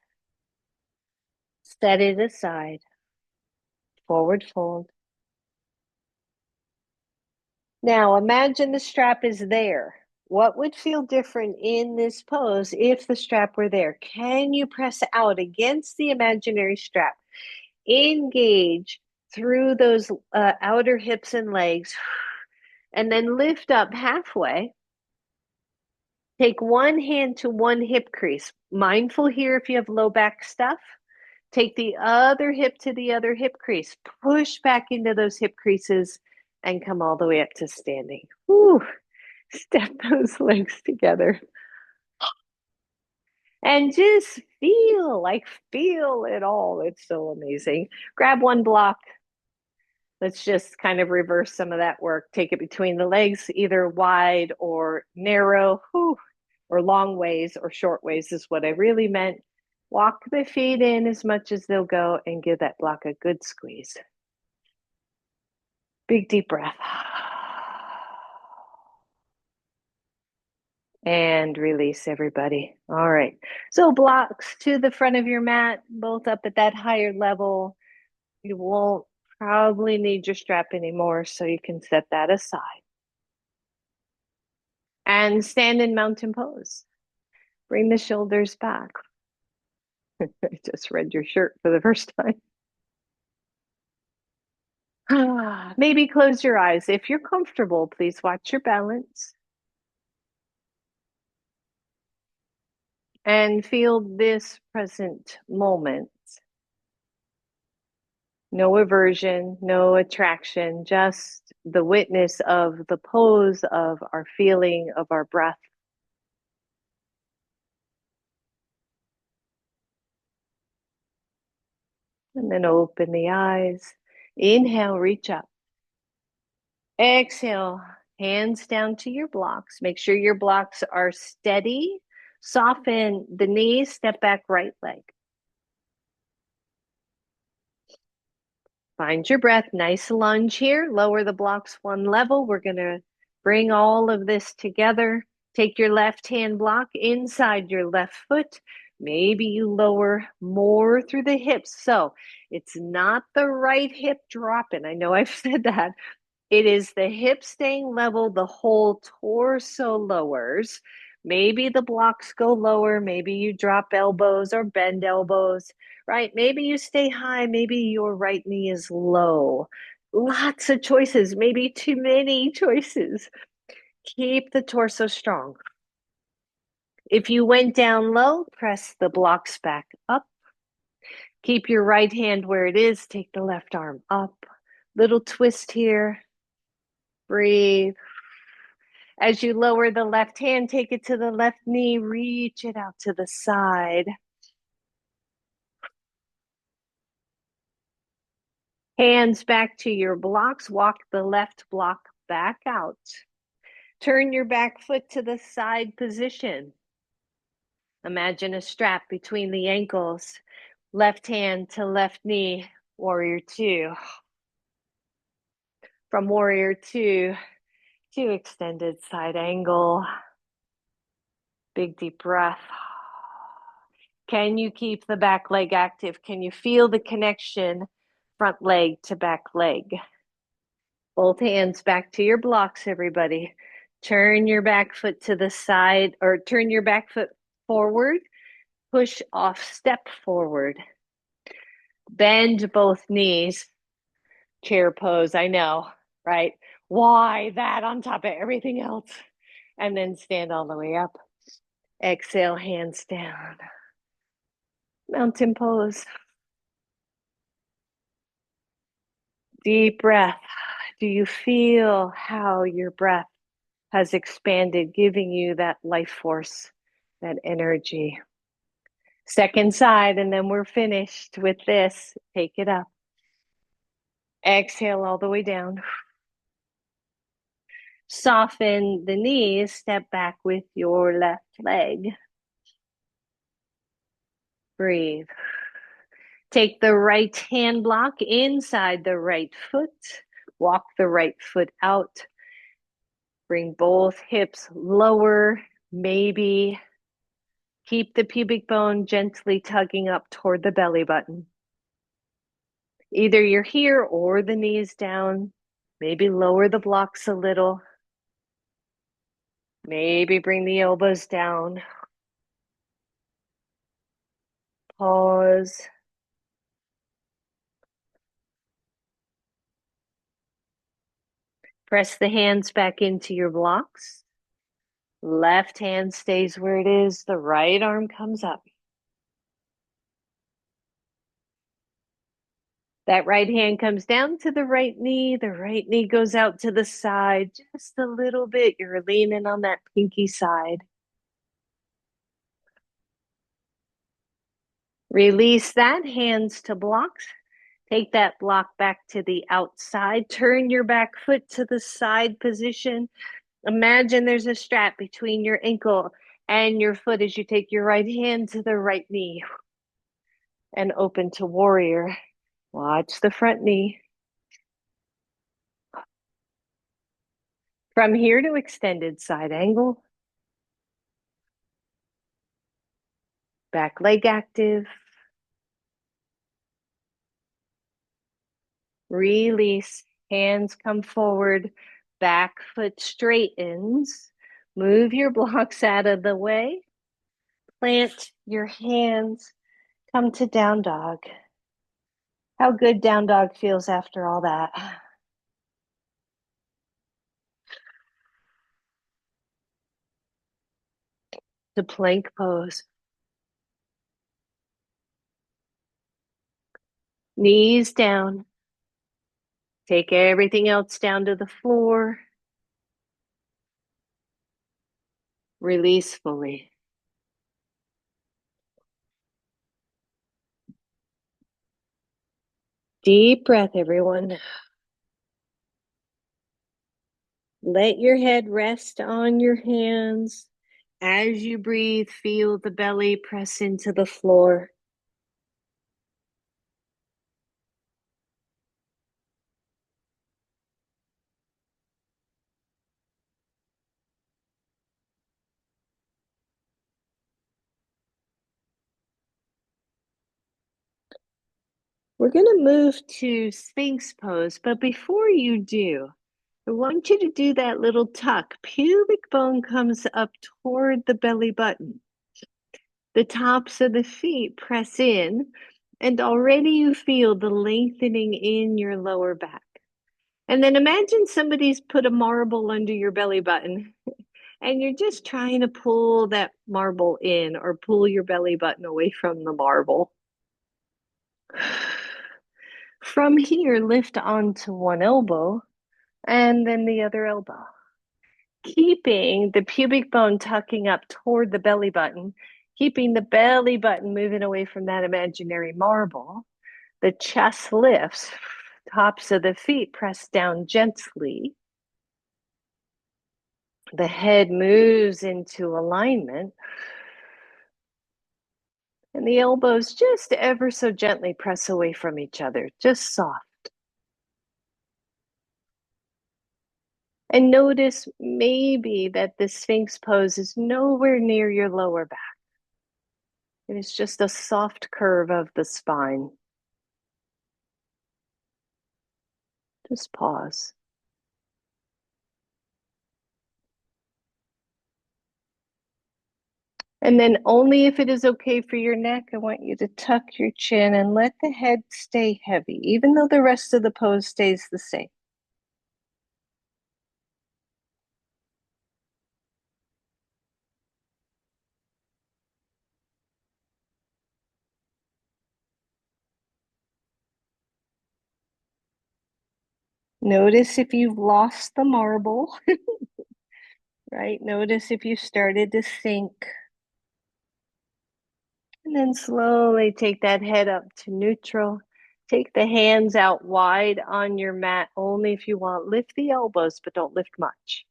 Set it aside. Forward fold. Now imagine the strap is there. What would feel different in this pose if the strap were there? Can you press out against the imaginary strap? Engage through those outer hips and legs, and then lift up halfway. Take one hand to one hip crease. Mindful here if you have low back stuff. Take the other hip to the other hip crease. Push back into those hip creases and come all the way up to standing. Whew. Step those legs together. And just feel it all. It's so amazing. Grab one block. Let's just kind of reverse some of that work. Take it between the legs, either wide or narrow, or long ways or short ways is what I really meant. Walk the feet in as much as they'll go and give that block a good squeeze. Big deep breath. And release, everybody. All right. So blocks to the front of your mat, both up at that higher level. You won't probably need your strap anymore, so you can set that aside. And stand in mountain pose. Bring the shoulders back. I just read your shirt for the first time. Maybe close your eyes. If you're comfortable, please watch your balance. And feel this present moment. No aversion, no attraction, just the witness of the pose, of our feeling, of our breath. And then open the eyes. Inhale, reach up. Exhale, hands down to your blocks. Make sure your blocks are steady. Soften the knees, step back right leg. Find your breath, nice lunge here. Lower the blocks one level. We're going to bring all of this together. Take your left hand block inside your left foot. Maybe you lower more through the hips. So it's not the right hip dropping. I know I've said that. It is the hip staying level, the whole torso lowers. Maybe the blocks go lower. Maybe you drop elbows or bend elbows, right? Maybe you stay high. Maybe your right knee is low. Lots of choices, maybe too many choices. Keep the torso strong. If you went down low, press the blocks back up. Keep your right hand where it is. Take the left arm up. Little twist here. Breathe. As you lower the left hand, take it to the left knee. Reach it out to the side. Hands back to your blocks. Walk the left block back out. Turn your back foot to the side position. Imagine a strap between the ankles. Left hand to left knee, warrior two. From warrior two to extended side angle. Big deep breath. Can you keep the back leg active? Can you feel the connection front leg to back leg? Both hands back to your blocks, everybody. Turn your back foot to the side or turn your back foot forward. Push off, step forward. Bend both knees. Chair pose, I know, right? Why that on top of everything else? And then stand all the way up. Exhale, hands down. Mountain pose. Deep breath. Do you feel how your breath has expanded, giving you that life force, that energy? Second side, and then we're finished with this. Take it up. Exhale all the way down. Soften the knees, step back with your left leg. Breathe. Take the right hand block inside the right foot. Walk the right foot out. Bring both hips lower, maybe. Keep the pubic bone gently tugging up toward the belly button. Either you're here or the knees down. Maybe lower the blocks a little. Maybe bring the elbows down. Pause. Press the hands back into your blocks. Left hand stays where it is. The right arm comes up. That right hand comes down to the right knee. The right knee goes out to the side just a little bit. You're leaning on that pinky side. Release that, hands to blocks. Take that block back to the outside. Turn your back foot to the side position. Imagine there's a strap between your ankle and your foot as you take your right hand to the right knee and open to warrior. Watch the front knee. From here to extended side angle. Back leg active. Release. Hands come forward. Back foot straightens. Move your blocks out of the way. Plant your hands. Come to down dog. How good down dog feels after all that. The plank pose. Knees down. Take everything else down to the floor. Release fully. Deep breath, everyone. Let your head rest on your hands. As you breathe, feel the belly press into the floor. We're going to move to Sphinx pose, but before you do, I want you to do that little tuck. Pubic bone comes up toward the belly button. The tops of the feet press in, and already you feel the lengthening in your lower back. And then imagine somebody's put a marble under your belly button and you're just trying to pull that marble in or pull your belly button away from the marble. From here, lift onto one elbow and then the other elbow, keeping the pubic bone tucking up toward the belly button, keeping the belly button moving away from that imaginary marble. The chest lifts, tops of the feet press down gently. The head moves into alignment, and the elbows just ever so gently press away from each other, just soft. And notice maybe that the Sphinx pose is nowhere near your lower back. It is just a soft curve of the spine. Just pause. And then only if it is okay for your neck, I want you to tuck your chin and let the head stay heavy, even though the rest of the pose stays the same. Notice if you've lost the marble, right? Notice if you started to sink. And then slowly take that head up to neutral. Take the hands out wide on your mat only if you want. Lift the elbows, but don't lift much.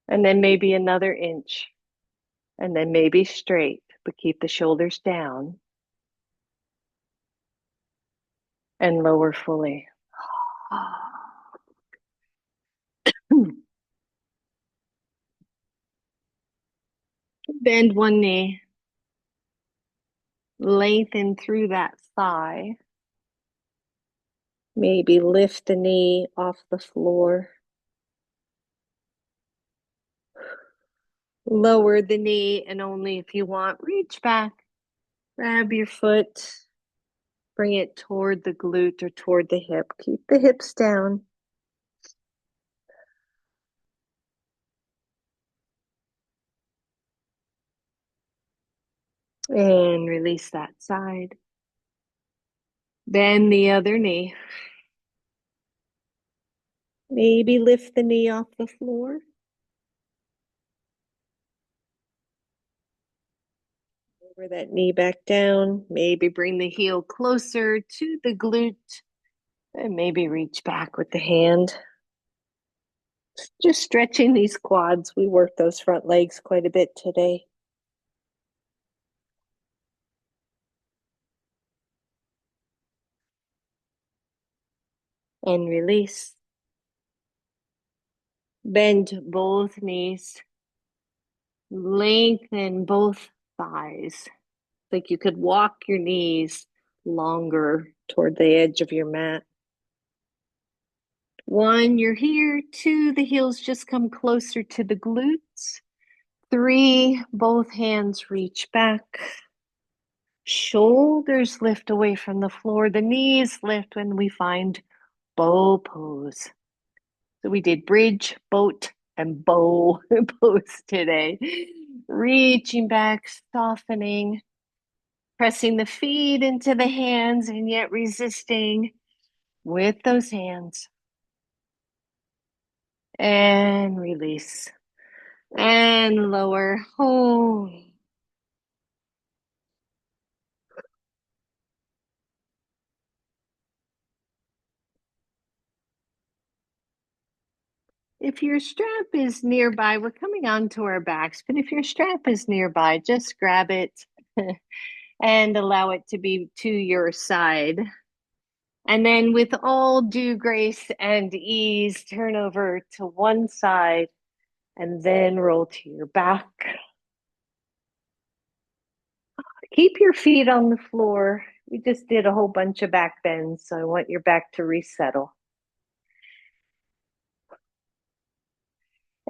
And then maybe another inch. And then maybe straight, but keep the shoulders down. And lower fully. Bend one knee. Lengthen through that thigh. Maybe lift the knee off the floor. Lower the knee, and only if you want, reach back. Grab your foot. Bring it toward the glute or toward the hip. Keep the hips down. And release that side. Bend the other knee. Maybe lift the knee off the floor. Lower that knee back down. Maybe bring the heel closer to the glute. And maybe reach back with the hand. Just stretching these quads. We worked those front legs quite a bit today. And release. Bend both knees. Lengthen both thighs. Like you could walk your knees longer toward the edge of your mat. 1, you're here. 2, the heels just come closer to the glutes. 3, both hands reach back. Shoulders lift away from the floor. The knees lift when we find bow pose. So we did bridge, boat, and bow pose today. Reaching back, softening, pressing the feet into the hands and yet resisting with those hands. And release. And lower. Oh. If your strap is nearby, we're coming onto our backs, but if your strap is nearby, just grab it and allow it to be to your side. And then with all due grace and ease, turn over to one side and then roll to your back. Keep your feet on the floor. We just did a whole bunch of back bends, so I want your back to resettle.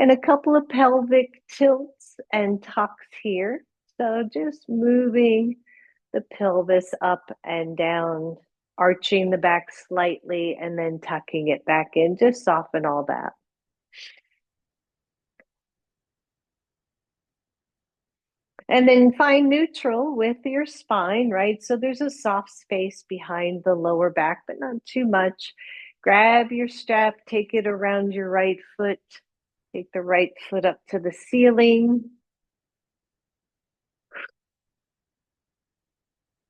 And a couple of pelvic tilts and tucks here. So just moving the pelvis up and down arching the back slightly and then tucking it back in. Just soften all that. And then find neutral with your spine, right? So there's a soft space behind the lower back, but not too much. Grab your strap, take it around your right foot, take the right foot up to the ceiling.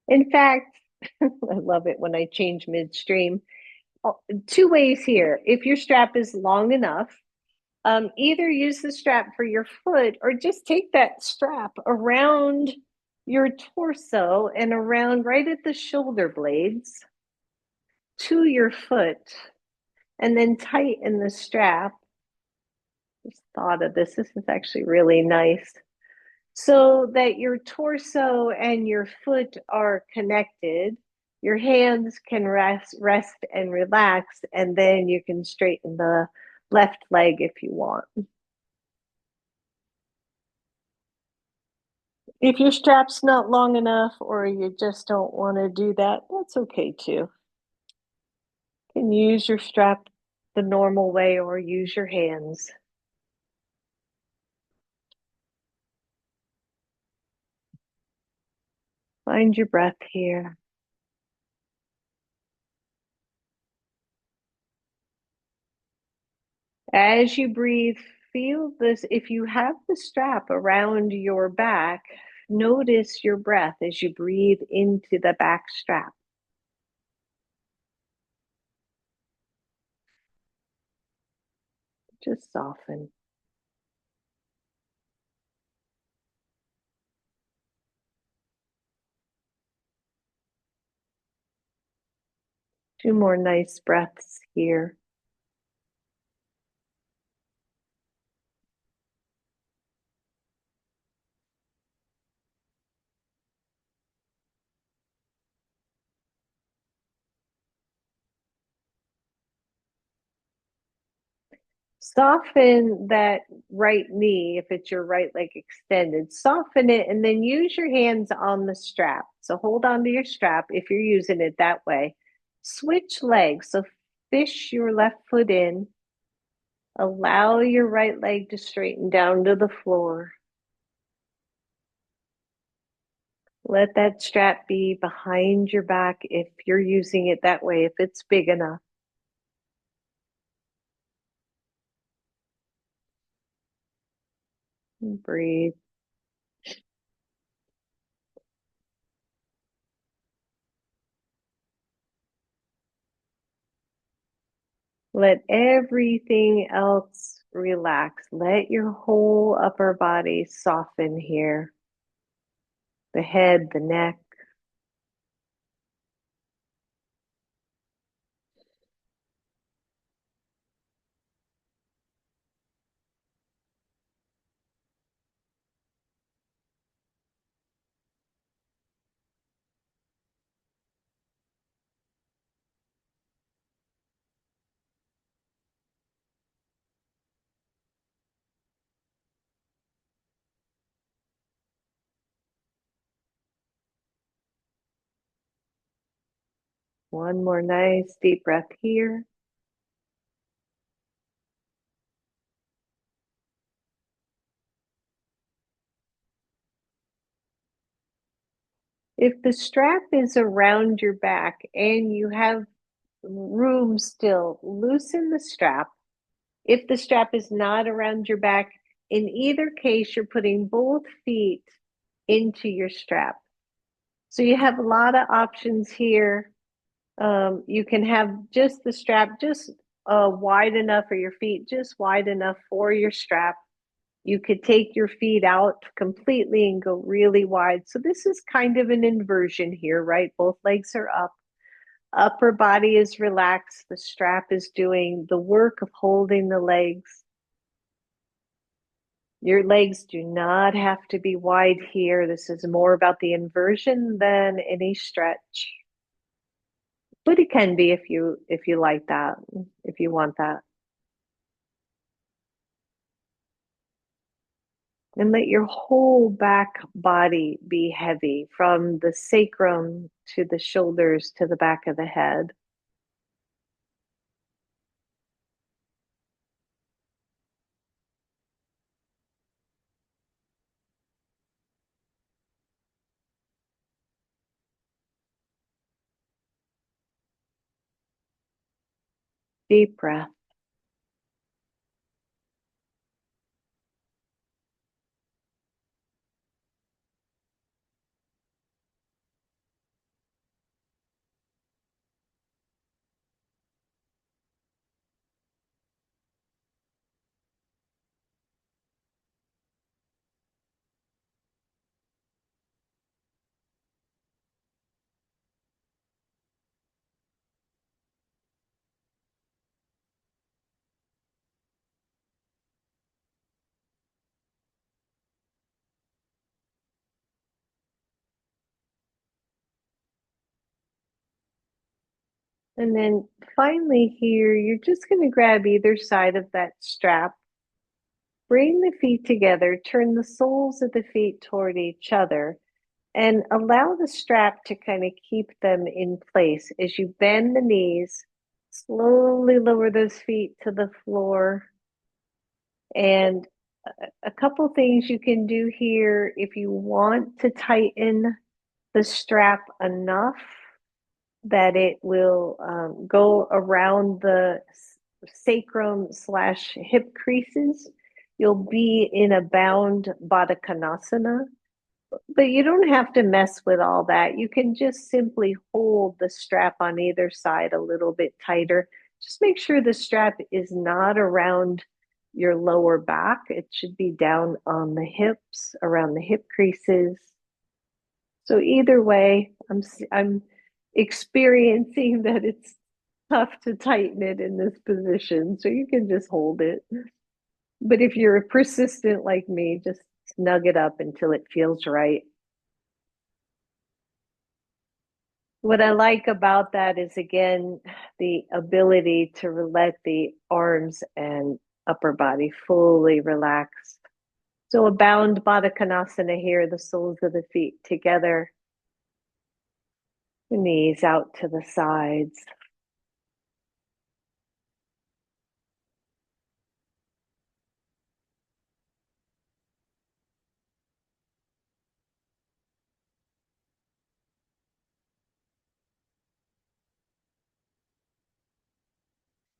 In fact, I love it when I change midstream. Two ways here. If your strap is long enough, either use the strap for your foot or just take that strap around your torso and around right at the shoulder blades to your foot, and then tighten the strap. Just thought of this. This is actually really nice. So that your torso and your foot are connected. Your hands can rest and relax, and then you can straighten the left leg if you want. If your strap's not long enough or you just don't want to do that, that's okay too. You can use your strap the normal way or use your hands. Find your breath here. As you breathe, feel this. If you have the strap around your back, notice your breath as you breathe into the back strap. Just soften. Two more nice breaths here. Soften that right knee if it's your right leg extended. Soften it and then use your hands on the strap. So hold on to your strap if you're using it that way. Switch legs. So fish your left foot in. Allow your right leg to straighten down to the floor. Let that strap be behind your back if you're using it that way, if it's big enough. And breathe. Let everything else relax. Let your whole upper body soften here. The head, the neck. One more nice deep breath here. If the strap is around your back and you have room still, loosen the strap. If the strap is not around your back, in either case, you're putting both feet into your strap. So you have a lot of options here. You can have just the strap just wide enough for your feet, just wide enough for your strap. You could take your feet out completely and go really wide. So this is kind of an inversion here, right? Both legs are up. Upper body is relaxed. The strap is doing the work of holding the legs. Your legs do not have to be wide here. This is more about the inversion than any stretch. But it can be if you like that, if you want that. And let your whole back body be heavy from the sacrum to the shoulders, to the back of the head. Deep breath. And then finally, here, you're just going to grab either side of that strap, bring the feet together, turn the soles of the feet toward each other, and allow the strap to kind of keep them in place as you bend the knees. Slowly lower those feet to the floor. And a couple things you can do here if you want to tighten the strap enough that it will go around the sacrum slash hip creases. You'll be in a bound Baddha Konasana, but you don't have to mess with all that. You can just simply hold the strap on either side a little bit tighter. Just make sure the strap is not around your lower back. It should be down on the hips, around the hip creases. So either way, I'm experiencing that it's tough to tighten it in this position, so you can just hold it. But if you're persistent like me, just snug it up until it feels right. What I like about that is, again, the ability to let the arms and upper body fully relax. So a bound Baddha Konasana here, the soles of the feet together, the knees out to the sides.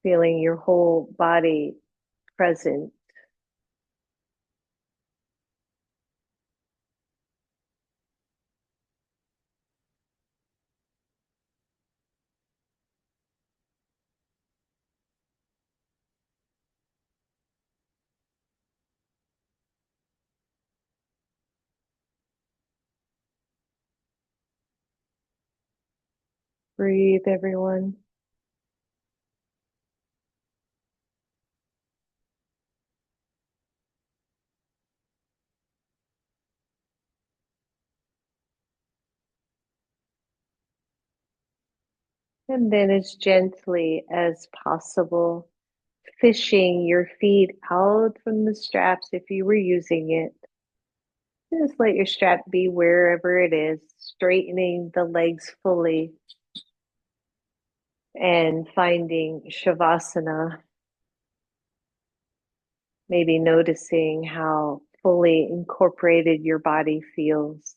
Feeling your whole body present. Breathe, everyone. And then as gently as possible, fishing your feet out from the straps if you were using it. Just let your strap be wherever it is, straightening the legs fully and finding Shavasana. Maybe noticing how fully incorporated your body feels.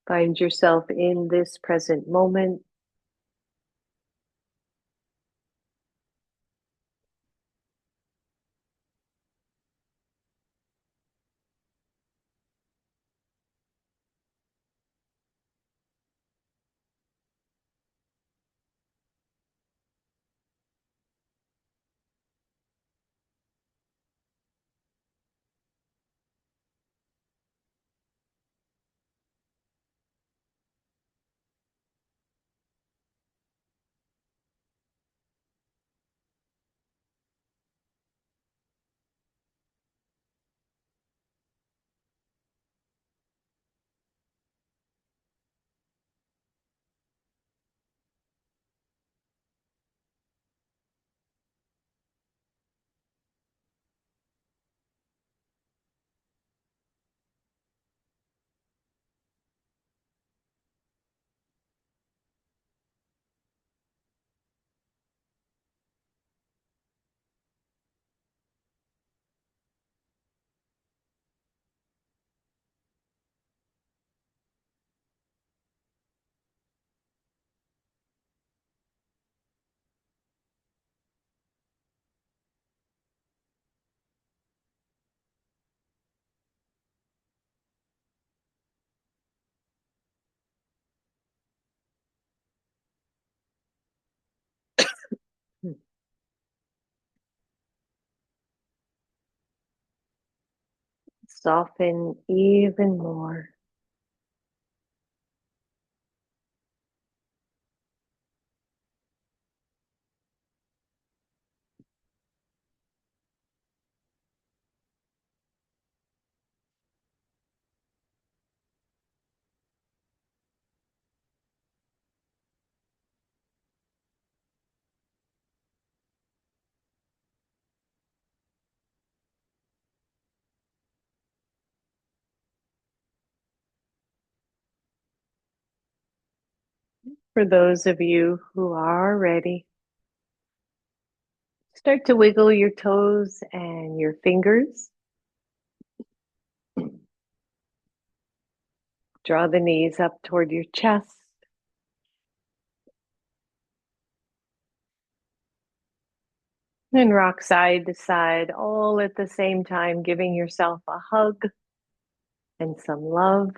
Find yourself in this present moment. soften even more. For those of you who are ready, start to wiggle your toes and your fingers. Draw the knees up toward your chest. And rock side to side, all at the same time, giving yourself a hug and some love.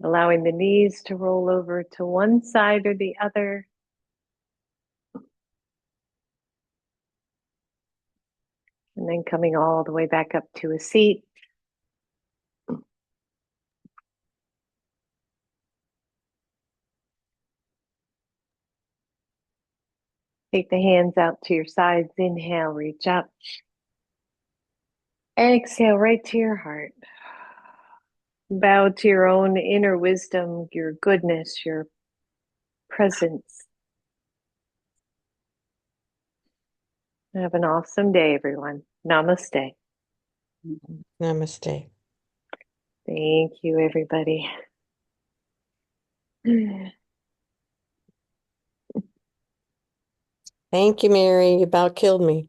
Allowing the knees to roll over to one side or the other. And then coming all the way back up to a seat. Take the hands out to your sides. Inhale, reach up. Exhale right to your heart. Bow to your own inner wisdom, your goodness, your presence. Have an awesome day, everyone. Namaste. Namaste. Thank you, everybody. Thank you, Mary. You about killed me.